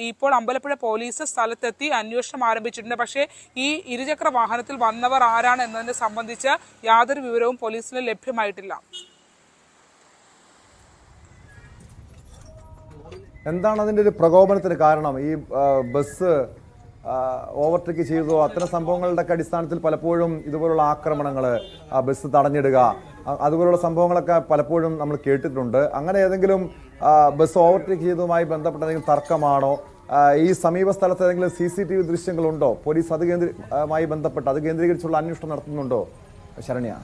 ഇപ്പോൾ അമ്പലപ്പുഴ പോലീസ് സ്ഥലത്തെത്തി അന്വേഷണം ആരംഭിച്ചിട്ടുണ്ട്. പക്ഷേ ഈ ഇരുചക്ര വാഹനത്തിൽ വന്നവർ ആരാണ് എന്നതിനെ സംബന്ധിച്ച് യാതൊരു വിവരവും പോലീസിന് ലഭ്യമായിട്ടില്ല. എന്താണ് അതിൻ്റെ ഒരു പ്രകോപനത്തിന് കാരണം? ഈ ബസ് ഓവർടേക്ക് ചെയ്തോ? അത്തരം സംഭവങ്ങളുടെ അടിസ്ഥാനത്തിൽ പലപ്പോഴും ഇതുപോലുള്ള ആക്രമണങ്ങൾ, ബസ് തടഞ്ഞിടുക, അതുപോലുള്ള സംഭവങ്ങളൊക്കെ പലപ്പോഴും നമ്മൾ കേട്ടിട്ടുണ്ട്. അങ്ങനെ ഏതെങ്കിലും ബസ് ഓവർടേക്ക് ചെയ്തതുമായി ബന്ധപ്പെട്ട എന്തെങ്കിലും തർക്കമാണോ? ഈ സമീപ സ്ഥലത്ത് ഏതെങ്കിലും CCTV ദൃശ്യങ്ങളുണ്ടോ? പോലീസ് അത് ബന്ധപ്പെട്ട് അത് കേന്ദ്രീകരിച്ചുള്ള അന്വേഷണം നടത്തുന്നുണ്ടോ ശരണ്യ?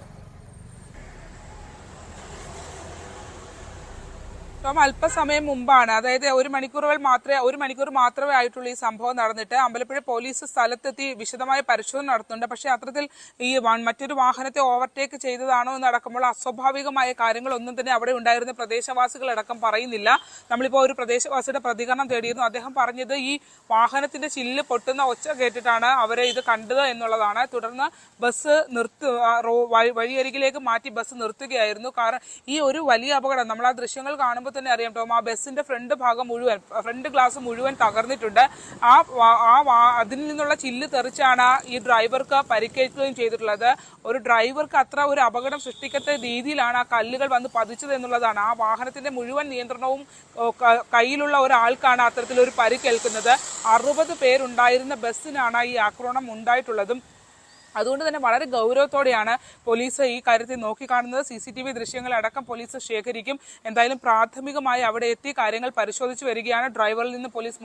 അല്പസമയം മുമ്പാണ്, അതായത് ഒരു മണിക്കൂർ മാത്രമേ ആയിട്ടുള്ളൂ ഈ സംഭവം നടന്നിട്ട്. അമ്പലപ്പുഴ പോലീസ് സ്ഥലത്തെത്തി വിശദമായ പരിശോധന നടത്തുന്നുണ്ട്. പക്ഷേ അത്തരത്തിൽ ഈ മറ്റൊരു വാഹനത്തെ ഓവർടേക്ക് ചെയ്തതാണോ എന്നടക്കമുള്ള അസ്വാഭാവികമായ കാര്യങ്ങളൊന്നും തന്നെ അവിടെ ഉണ്ടായിരുന്ന പ്രദേശവാസികളടക്കം പറയുന്നില്ല. നമ്മളിപ്പോൾ ഒരു പ്രദേശവാസിയുടെ പ്രതികരണം തേടിയിരുന്നു. അദ്ദേഹം പറഞ്ഞത് ഈ വാഹനത്തിന്റെ ചില്ല് പൊട്ടുന്ന ഒച്ച കേട്ടിട്ടാണ് അവരെ ഇത് കണ്ടത് എന്നുള്ളതാണ്. തുടർന്ന് ബസ് വഴിയരികിലേക്ക് മാറ്റി ബസ് നിർത്തുകയായിരുന്നു. കാരണം ഈ ഒരു വലിയ അപകടം നമ്മൾ ആ ദൃശ്യങ്ങൾ കാണുമ്പോൾ തന്നെ അറിയാം ടോം, ആ ബസ്സിന്റെ ഫ്രണ്ട് ഗ്ലാസ് മുഴുവൻ തകർന്നിട്ടുണ്ട്. അതിൽ നിന്നുള്ള ചില്ല് തെറിച്ചാണ് ഈ ഡ്രൈവർക്ക് പരിക്കേൽക്കുകയും ചെയ്തിട്ടുള്ളത്. ഒരു ഡ്രൈവർക്ക് അത്ര ഒരു അപകടം സൃഷ്ടിക്കത്ത രീതിയിലാണ് ആ കല്ലുകൾ വന്ന് പതിച്ചത് എന്നുള്ളതാണ്. ആ വാഹനത്തിന്റെ മുഴുവൻ നിയന്ത്രണവും കയ്യിലുള്ള ഒരാൾക്കാണ് അത്തരത്തിലൊരു പരിക്കേൽക്കുന്നത്. 60 പേരുണ്ടായിരുന്ന ബസ്സിനാണ് ഈ ആക്രമണം ഉണ്ടായിട്ടുള്ളതും. അതുകൊണ്ട് തന്നെ വളരെ ഗൗരവത്തോടെയാണ് പോലീസ് ഈ കാര്യത്തിൽ നോക്കിക്കാണുന്നത്. CCTV ദൃശ്യങ്ങളടക്കം പോലീസ് ശേഖരിക്കും. എന്തായാലും പ്രാഥമികമായി അവിടെ എത്തി കാര്യങ്ങൾ പരിശോധിച്ചു വരികയാണ്. ഡ്രൈവറിൽ നിന്ന് പോലീസ്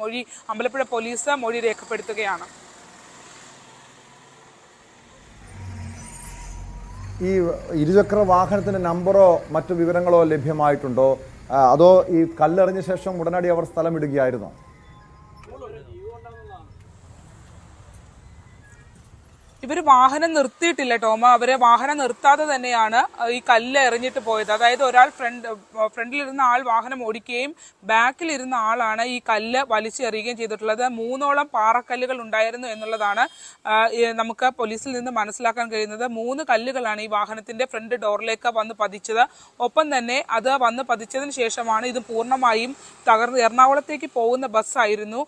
അമ്പലപ്പുഴ പോലീസ് മൊഴി രേഖപ്പെടുത്തുകയാണ്. ഈ ഇരുചക്ര വാഹനത്തിന്റെ നമ്പറോ മറ്റു വിവരങ്ങളോ ലഭ്യമായിട്ടുണ്ടോ? അതോ ഈ കല്ലെറിഞ്ഞ ശേഷം ഉടനടി അവർ സ്ഥലം വിടുകയായിരുന്നോ? ഇവർ വാഹനം നിർത്തിയിട്ടില്ല ടോമ. അവരെ വാഹനം നിർത്താതെ തന്നെയാണ് ഈ കല്ല് എറിഞ്ഞിട്ട് പോയത്. അതായത് ഒരാൾ ഫ്രണ്ടിലിരുന്ന ആൾ വാഹനം ഓടിക്കുകയും ബാക്കിലിരുന്ന ആളാണ് ഈ കല്ല് വലിച്ചെറിയുകയും ചെയ്തിട്ടുള്ളത്. 3ഓളം പാറക്കല്ലുകൾ ഉണ്ടായിരുന്നു എന്നുള്ളതാണ് നമുക്ക് പോലീസിൽ നിന്ന് മനസ്സിലാക്കാൻ കഴിയുന്നത്. 3 കല്ലുകളാണ് ഈ വാഹനത്തിന്റെ ഫ്രണ്ട് ഡോറിലേക്ക് വന്ന് പതിച്ചത്. ഒപ്പം തന്നെ അത് വന്ന് പതിച്ചതിന് ശേഷമാണ് ഇത് പൂർണ്ണമായും തകർന്ന് എറണാകുളത്തേക്ക് പോകുന്ന ബസ്സായിരുന്നു.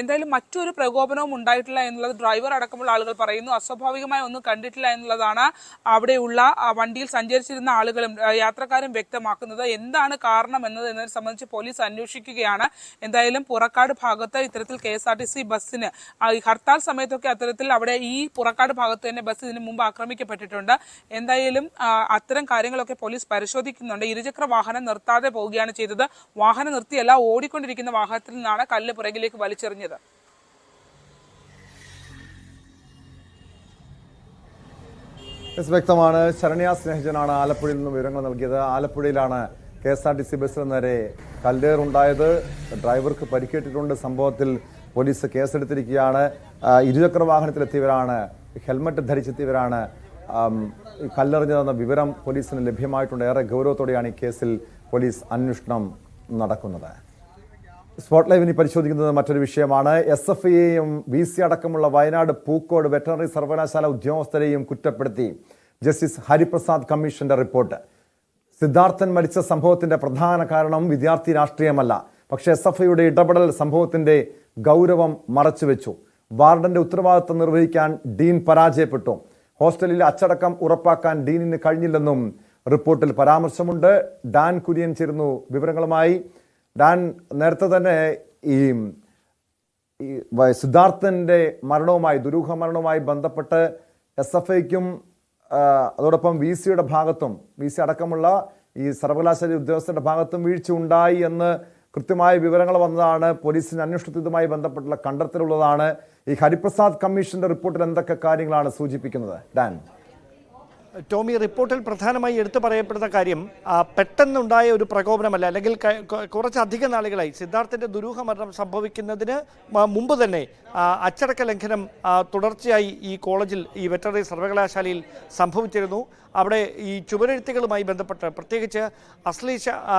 എന്തായാലും മറ്റൊരു പ്രകോപനവും ഉണ്ടായിട്ടില്ല എന്നുള്ളത് ഡ്രൈവർ അടക്കമുള്ള ആളുകൾ പറയുന്നു. അസ്വാഭാവികമായ ഒന്നും കണ്ടിട്ടില്ല എന്നുള്ളതാണ് അവിടെയുള്ള വണ്ടിയിൽ സഞ്ചരിച്ചിരുന്ന ആളുകളും യാത്രക്കാരും വ്യക്തമാക്കുന്നത്. എന്താണ് കാരണം എന്നതിനെ സംബന്ധിച്ച് പോലീസ് അന്വേഷിക്കുകയാണ്. എന്തായാലും പുറക്കാട് ഭാഗത്ത് ഇത്തരത്തിൽ KSRTC ബസ്സിന് ഹർത്താൽ സമയത്തൊക്കെ അത്തരത്തിൽ അവിടെ ഈ പുറക്കാട് ഭാഗത്ത് തന്നെ ബസ് ഇതിനു മുമ്പ് ആക്രമിക്കപ്പെട്ടിട്ടുണ്ട്. എന്തായാലും അത്തരം കാര്യങ്ങളൊക്കെ പോലീസ് പരിശോധിക്കുന്നുണ്ട്. ഇരുചക്ര വാഹനം നിർത്താതെ പോവുകയാണ് ചെയ്തത്. വാഹനം നിർത്തിയല്ല, ഓടിക്കൊണ്ടിരിക്കുന്ന വാഹനത്തിൽ നിന്നാണ് കല്ല് പുറകിലേക്ക് വലിച്ചെറിഞ്ഞത്. വ്യക്തമാണ്. ശരണ്യ സ്നേഹജനാണ് ആലപ്പുഴയിൽ നിന്ന് വിവരങ്ങൾ നൽകിയത്. ആലപ്പുഴയിലാണ് KSRTC ബസ്സിന് നേരെ കല്ലേറുണ്ടായത്. ഡ്രൈവർക്ക് പരിക്കേറ്റിട്ടുണ്ട്. സംഭവത്തിൽ പോലീസ് കേസെടുത്തിരിക്കുകയാണ്. ഇരുചക്ര വാഹനത്തിലെത്തിയവരാണ്, ഹെൽമറ്റ് ധരിച്ചെത്തിയവരാണ് കല്ലെറിഞ്ഞതെന്ന വിവരം പോലീസിന് ലഭ്യമായിട്ടുണ്ട്. ഏറെ ഗൗരവത്തോടെയാണ് ഈ കേസിൽ പോലീസ് അന്വേഷണം നടക്കുന്നത്. സ്പോട്ട് ലൈവ് ഇനി പരിശോധിക്കുന്നത് മറ്റൊരു വിഷയമാണ്. SFIയെയും VC അടക്കമുള്ള വയനാട് പൂക്കോട് വെറ്ററിനറി സർവകലാശാല ഉദ്യോഗസ്ഥരെയും കുറ്റപ്പെടുത്തി ജസ്റ്റിസ് ഹരിപ്രസാദ് കമ്മീഷന്റെ റിപ്പോർട്ട്. സിദ്ധാർത്ഥൻ മരിച്ച സംഭവത്തിന്റെ പ്രധാന കാരണം വിദ്യാർത്ഥി രാഷ്ട്രീയമല്ല, പക്ഷേ SFIയുടെ ഇടപെടൽ സംഭവത്തിന്റെ ഗൗരവം മറച്ചുവെച്ചു. വാർഡന്റെ ഉത്തരവാദിത്തം നിർവഹിക്കാൻ ഡീൻ പരാജയപ്പെട്ടു. ഹോസ്റ്റലിൽ അച്ചടക്കം ഉറപ്പാക്കാൻ ഡീനിന് കഴിഞ്ഞില്ലെന്നും റിപ്പോർട്ടിൽ പരാമർശമുണ്ട്. ഡാൻ കുര്യൻ ചേരുന്നു വിവരങ്ങളുമായി. ഡാൻ, നേരത്തെ തന്നെ ഈ സിദ്ധാർത്ഥന്റെ മരണവുമായി, ദുരൂഹ മരണവുമായി ബന്ധപ്പെട്ട് SFIക്കും അതോടൊപ്പം VCയുടെ ഭാഗത്തും, VC അടക്കമുള്ള ഈ സർവകലാശാല ഉദ്യോഗസ്ഥരുടെ ഭാഗത്തും വീഴ്ച ഉണ്ടായി എന്ന് കൃത്യമായ വിവരങ്ങൾ വന്നതാണ്. പോലീസിന് അന്വേഷണത്തിൽ ഇതുമായി ബന്ധപ്പെട്ടുള്ള കണ്ടെത്തലുള്ളതാണ്. ഈ ഹരിപ്രസാദ് കമ്മീഷന്റെ റിപ്പോർട്ടിൽ എന്തൊക്കെ കാര്യങ്ങളാണ് സൂചിപ്പിക്കുന്നത്? ഡാൻ. ടോമി, റിപ്പോർട്ടിൽ പ്രധാനമായി എടുത്തു പറയപ്പെടുന്ന കാര്യം പെട്ടെന്നുണ്ടായ ഒരു പ്രകോപനമല്ല, അല്ലെങ്കിൽ കുറച്ചധികം നാളുകളായി സിദ്ധാർത്ഥിൻ്റെ ദുരൂഹ മരണം സംഭവിക്കുന്നതിന് മുമ്പ് തന്നെ അച്ചടക്ക ലംഘനം തുടർച്ചയായി ഈ കോളേജിൽ, ഈ വെറ്ററിനറി സർവകലാശാലയിൽ സംഭവിച്ചിരുന്നു. അവിടെ ഈ ചുവരെഴുത്തുകളുമായി ബന്ധപ്പെട്ട് പ്രത്യേകിച്ച്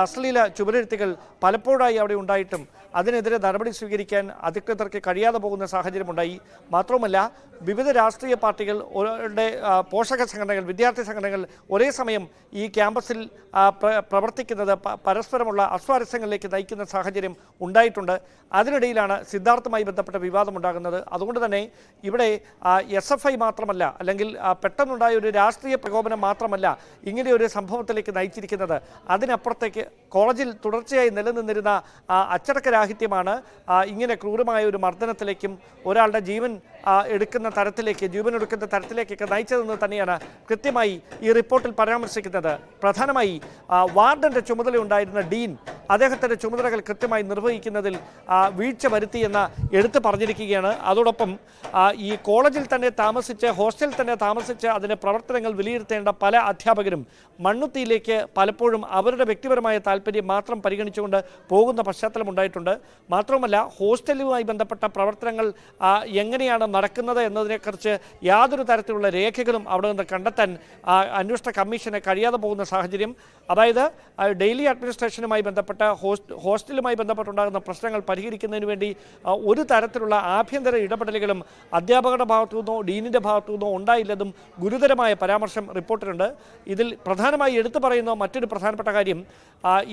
അശ്ലീല ചുവരെഴുത്തുകൾ പലപ്പോഴായി അവിടെ ഉണ്ടായിട്ടും അതിനെതിരെ നടപടി സ്വീകരിക്കാൻ അധികൃതർക്ക് കഴിയാതെ പോകുന്ന സാഹചര്യമുണ്ടായി. മാത്രവുമല്ല, വിവിധ രാഷ്ട്രീയ പാർട്ടികൾ, പോഷക സംഘടനകൾ, വിദ്യാർത്ഥി സംഘടനകൾ ഒരേ സമയം ഈ ക്യാമ്പസിൽ പ്രവർത്തിക്കുന്നത് പരസ്പരമുള്ള അസ്വാരസ്യങ്ങളിലേക്ക് നയിക്കുന്ന സാഹചര്യം ഉണ്ടായിട്ടുണ്ട്. അതിനിടയിലാണ് സിദ്ധാർത്ഥുമായി ബന്ധപ്പെട്ട വിവാദമുണ്ടാകുന്നത്. അതുകൊണ്ട് തന്നെ ഇവിടെ SFI മാത്രമല്ല, അല്ലെങ്കിൽ പെട്ടെന്നുണ്ടായ ഒരു രാഷ്ട്രീയ പ്രകോപനം മാത്രമല്ല ഇങ്ങനെയൊരു സംഭവത്തിലേക്ക് നയിച്ചിരിക്കുന്നത്. അതിനപ്പുറത്തേക്ക് കോളേജിൽ തുടർച്ചയായി നിലനിന്നിരുന്ന അച്ചടക്കരാഹിത്യമാണ് ഇങ്ങനെ ക്രൂരമായ ഒരു മർദ്ദനത്തിലേക്കും ഒരാളുടെ ജീവൻ എടുക്കുന്ന തരത്തിലേക്കൊക്കെ നയിച്ചതെന്ന് തന്നെയാണ് കൃത്യമായി ഈ റിപ്പോർട്ടിൽ പരാമർശിക്കുന്നത്. പ്രധാനമായി വാർഡന്റെ ചുമതലയുണ്ടായിരുന്ന ഡീൻ അദ്ദേഹത്തിൻ്റെ ചുമതലകൾ കൃത്യമായി നിർവഹിക്കുന്നതിൽ വീഴ്ച വരുത്തിയെന്ന് എടുത്തു പറഞ്ഞിരിക്കുകയാണ്. അതോടൊപ്പം ഈ കോളേജിൽ തന്നെ താമസിച്ച്, ഹോസ്റ്റലിൽ തന്നെ താമസിച്ച് അതിൻ്റെ പ്രവർത്തനങ്ങൾ വിലയിരുത്തേണ്ട പല അധ്യാപകരും മണ്ണുത്തിയിലേക്ക് പലപ്പോഴും അവരുടെ വ്യക്തിപരമായ താല്പര്യം മാത്രം പരിഗണിച്ചുകൊണ്ട് പോകുന്ന പശ്ചാത്തലം ഉണ്ടായിട്ടുണ്ട്. മാത്രവുമല്ല, ഹോസ്റ്റലുമായി ബന്ധപ്പെട്ട പ്രവർത്തനങ്ങൾ എങ്ങനെയാണ് നടക്കുന്നത് എന്നതിനെക്കുറിച്ച് യാതൊരു തരത്തിലുള്ള രേഖകളും അവിടെ നിന്ന് കണ്ടെത്താൻ അന്വേഷണ കമ്മീഷന് കഴിയാതെ പോകുന്ന സാഹചര്യം. അതായത് ഡെയിലി അഡ്മിനിസ്ട്രേഷനുമായി ബന്ധപ്പെട്ട ഹോസ്റ്റലുമായി ബന്ധപ്പെട്ടുണ്ടാകുന്ന പ്രശ്നങ്ങൾ പരിഹരിക്കുന്നതിന് വേണ്ടി ഒരു തരത്തിലുള്ള ആഭ്യന്തര ഇടപെടലുകളും അധ്യാപകരുടെ ഭാഗത്തു നിന്നോ ഡീനിൻ്റെ ഭാഗത്തു നിന്നോ ഉണ്ടായില്ലെന്നും ഗുരുതരമായ പരാമർശം റിപ്പോർട്ടിലുണ്ട്. ഇതിൽ പ്രധാനമായി എടുത്തു പറയുന്ന മറ്റൊരു പ്രധാനപ്പെട്ട കാര്യം,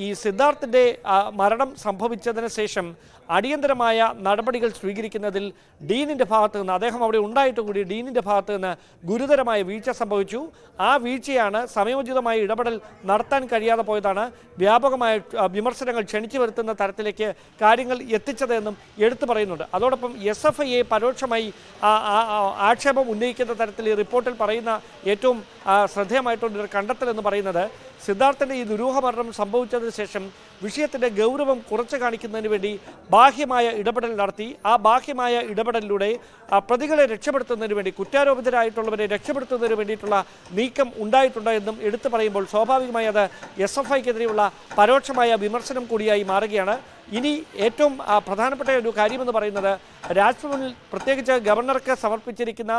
ഈ സിദ്ധാർത്ഥിൻ്റെ മരണം സംഭവിച്ചതിന് ശേഷം അടിയന്തരമായ നടപടികൾ സ്വീകരിക്കുന്നതിൽ ഡീനിൻ്റെ ഭാഗത്തു നിന്ന്, അദ്ദേഹം അവിടെ ഉണ്ടായിട്ട് കൂടി ഡീനിൻ്റെ ഭാഗത്തു നിന്ന് ഗുരുതരമായ വീഴ്ച സംഭവിച്ചു. ആ വീഴ്ചയാണ് സമയോചിതമായ ഇടപെടൽ നടത്താൻ കഴിയാതെ പോയതാണ് വ്യാപകമായ വിമർശനങ്ങൾ ക്ഷണിച്ചു വരുത്തുന്ന തരത്തിലേക്ക് കാര്യങ്ങൾ എത്തിച്ചതെന്നും എടുത്തു പറയുന്നുണ്ട്. അതോടൊപ്പം SFIയെ പരോക്ഷമായി ആക്ഷേപം ഉന്നയിക്കുന്ന തരത്തിൽ ഈ റിപ്പോർട്ടിൽ പറയുന്ന ഏറ്റവും ശ്രദ്ധേയമായിട്ടുള്ളൊരു കണ്ടെത്തൽ എന്ന് പറയുന്നത്, സിദ്ധാർത്ഥൻ്റെ ഈ ദുരൂഹമരണം സംഭവിച്ചതിന് ശേഷം വിഷയത്തിൻ്റെ ഗൗരവം കുറച്ച് കാണിക്കുന്നതിന് വേണ്ടി ബാഹ്യമായ ഇടപെടൽ നടത്തി. ആ ബാഹ്യമായ ഇടപെടലിലൂടെ പ്രതികളെ രക്ഷപ്പെടുത്തുന്നതിന് വേണ്ടി, കുറ്റാരോപിതരായിട്ടുള്ളവരെ രക്ഷപ്പെടുത്തുന്നതിന് വേണ്ടിയിട്ടുള്ള നീക്കം ഉണ്ടായിട്ടുണ്ട് എന്നും എടുത്തു പറയുമ്പോൾ സ്വാഭാവികമായി അത് SFIക്കെതിരെയുള്ള പരോക്ഷമായ വിമർശനം കൂടിയായി മാറുകയാണ്. ഇനി ഏറ്റവും പ്രധാനപ്പെട്ട ഒരു കാര്യമെന്ന് പറയുന്നത് രാജ്ഭവനിൽ പ്രത്യേകിച്ച് ഗവർണർക്ക് സമർപ്പിച്ചിരിക്കുന്ന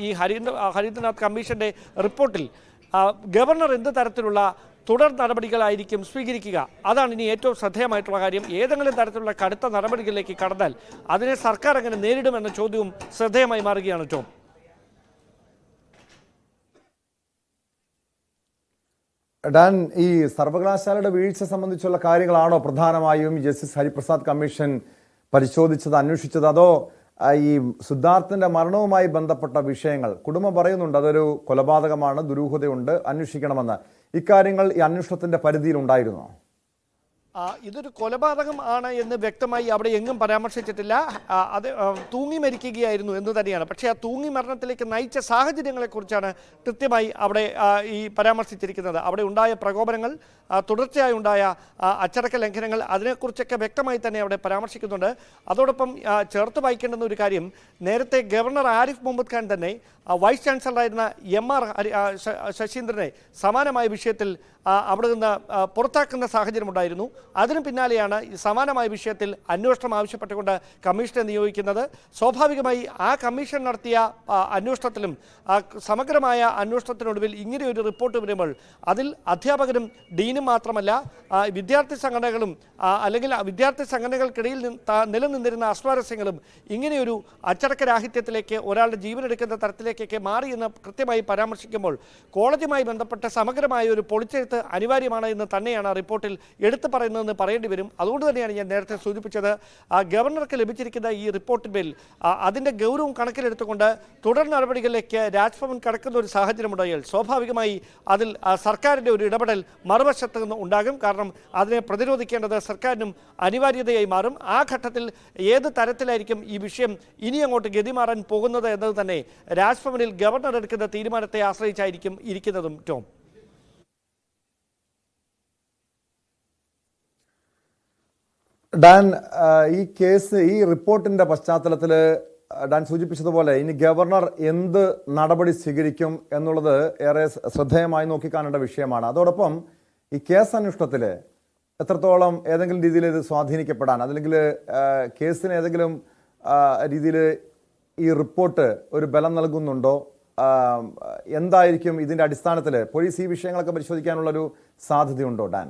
ഈ ഹരീന്ദ്രനാഥ് കമ്മീഷന്റെ റിപ്പോർട്ടിൽ ഗവർണർ എന്ത് തരത്തിലുള്ള തുടർ നടപടികളായിരിക്കും സ്വീകരിക്കുക, അതാണ് ഇനി ഏറ്റവും ശ്രദ്ധേയമായിട്ടുള്ള കാര്യം. ഏതെങ്കിലും തരത്തിലുള്ള കടുത്ത നടപടികളിലേക്ക് കടന്നാൽ അതിനെ സർക്കാർ എങ്ങനെ നേരിടുമെന്ന ചോദ്യവും ശ്രദ്ധേയമായി മാറുകയാണ്. ടോം, ഡാൻ, ഈ സർവകലാശാലയുടെ വീഴ്ച സംബന്ധിച്ചുള്ള കാര്യങ്ങളാണോ പ്രധാനമായും ജസ്റ്റിസ് ഹരിപ്രസാദ് കമ്മീഷൻ പരിശോധിച്ചത്, അന്വേഷിച്ചത്? അതോ ഈ സിദ്ധാർത്ഥന്റെ മരണവുമായി ബന്ധപ്പെട്ട വിഷയങ്ങൾ കുടുംബം പറയുന്നുണ്ട് അതൊരു കൊലപാതകമാണ്, ദുരൂഹതയുണ്ട്, അന്വേഷിക്കണമെന്ന്. ഇക്കാര്യങ്ങൾ ഈ അന്വേഷണത്തിന്റെ പരിധിയിൽ ഉണ്ടായിരുന്നോ? ഇതൊരു കൊലപാതകം ആണ് എന്ന് വ്യക്തമായി അവിടെ എങ്ങും പരാമർശിച്ചിട്ടില്ല. അത് തൂങ്ങി മരിക്കുകയായിരുന്നു എന്ന് തന്നെയാണ്. പക്ഷേ ആ തൂങ്ങി മരണത്തിലേക്ക് നയിച്ച സാഹചര്യങ്ങളെക്കുറിച്ചാണ് കൃത്യമായി അവിടെ ഈ പരാമർശിച്ചിരിക്കുന്നത്. അവിടെ ഉണ്ടായ പ്രകോപനങ്ങൾ, തുടർച്ചയായി ഉണ്ടായ അച്ചടക്ക ലംഘനങ്ങൾ, അതിനെക്കുറിച്ചൊക്കെ വ്യക്തമായി തന്നെ അവിടെ പരാമർശിക്കുന്നുണ്ട്. അതോടൊപ്പം ചേർത്ത് വായിക്കേണ്ടുന്ന ഒരു കാര്യം, നേരത്തെ ഗവർണർ ആരിഫ് മുഹമ്മദ് ഖാൻ തന്നെ വൈസ് ചാൻസലറായിരുന്ന MR ശശീന്ദ്രനെ സമാനമായ വിഷയത്തിൽ അവിടെ നിന്ന് പുറത്താക്കുന്ന സാഹചര്യമുണ്ടായിരുന്നു. അതിനു പിന്നാലെയാണ് സമാനമായ വിഷയത്തിൽ അന്വേഷണം ആവശ്യപ്പെട്ടുകൊണ്ട് കമ്മീഷനെ നിയോഗിക്കുന്നത്. സ്വാഭാവികമായി ആ കമ്മീഷൻ നടത്തിയ അന്വേഷണത്തിലും സമഗ്രമായ അന്വേഷണത്തിനൊടുവിൽ ഇങ്ങനെയൊരു റിപ്പോർട്ട് വരുമ്പോൾ അതിൽ അധ്യാപകരും ഡീനും മാത്രമല്ല വിദ്യാർത്ഥി സംഘടനകളും അല്ലെങ്കിൽ വിദ്യാർത്ഥി സംഘടനകൾക്കിടയിൽ നിലനിന്നിരുന്ന അസ്വാരസ്യങ്ങളും ഇങ്ങനെയൊരു അച്ചടക്കരാഹിത്യത്തിലേക്ക് ഒരാളുടെ ജീവനെടുക്കുന്ന തരത്തിലേക്കൊക്കെ മാറി എന്ന് കൃത്യമായി പരാമർശിക്കുമ്പോൾ കോളേജുമായി ബന്ധപ്പെട്ട സമഗ്രമായ ഒരു പൊളിച്ചെഴുത്ത് അനിവാര്യമാണ് എന്ന് തന്നെയാണ് റിപ്പോർട്ടിൽ എടുത്തു പറയുന്നതെന്ന് പറയേണ്ടി വരും. അതുകൊണ്ട് തന്നെയാണ് ഞാൻ നേരത്തെ സൂചിപ്പിച്ചത്, ഗവർണർക്ക് ലഭിച്ചിരിക്കുന്ന ഈ റിപ്പോർട്ടിന്മേൽ അതിൻ്റെ ഗൗരവം കണക്കിലെടുത്തുകൊണ്ട് തുടർ നടപടികളിലേക്ക് രാജ്ഭവൻ കടക്കുന്ന ഒരു സാഹചര്യമുണ്ടായാൽ സ്വാഭാവികമായി അതിൽ സർക്കാരിൻ്റെ ഒരു ഇടപെടൽ മറുവശത്ത് നിന്ന് ഉണ്ടാകും. കാരണം അതിനെ പ്രതിരോധിക്കേണ്ടത് സർക്കാരിനും അനിവാര്യതയായി മാറും. ആ ഘട്ടത്തിൽ ഏത് തരത്തിലായിരിക്കും ഈ വിഷയം ഇനി അങ്ങോട്ട് ഗതിമാറാൻ പോകുന്നത് എന്നത് തന്നെ രാജ്ഭവനിൽ ഗവർണർ എടുക്കുന്ന തീരുമാനത്തെ ആശ്രയിച്ചായിരിക്കും ഇരിക്കുന്നതും. ടോം, ഡാൻ, ഈ കേസ്, ഈ റിപ്പോർട്ടിന്റെ പശ്ചാത്തലത്തിൽ ഡാൻ സൂചിപ്പിച്ചതുപോലെ ഇനി ഗവർണർ എന്ത് നടപടി സ്വീകരിക്കും എന്നുള്ളത് ഏറെ ശ്രദ്ധേയമായി നോക്കിക്കാണേണ്ട വിഷയമാണ്. അതോടൊപ്പം ഈ കേസ് അന്വേഷണത്തിൽ എത്രത്തോളം ഏതെങ്കിലും രീതിയിൽ ഇത് സ്വാധീനിക്കപ്പെടാൻ, അല്ലെങ്കിൽ കേസിന് ഏതെങ്കിലും രീതിയിൽ ഈ റിപ്പോർട്ട് ഒരു ബലം നൽകുന്നുണ്ടോ, എന്തായിരിക്കും ഇതിന്റെ അടിസ്ഥാനത്തിൽ പോലീസ് ഈ വിഷയങ്ങളൊക്കെ പരിശോധിക്കാനുള്ളൊരു സാധ്യതയുണ്ടോ? ഡാൻ,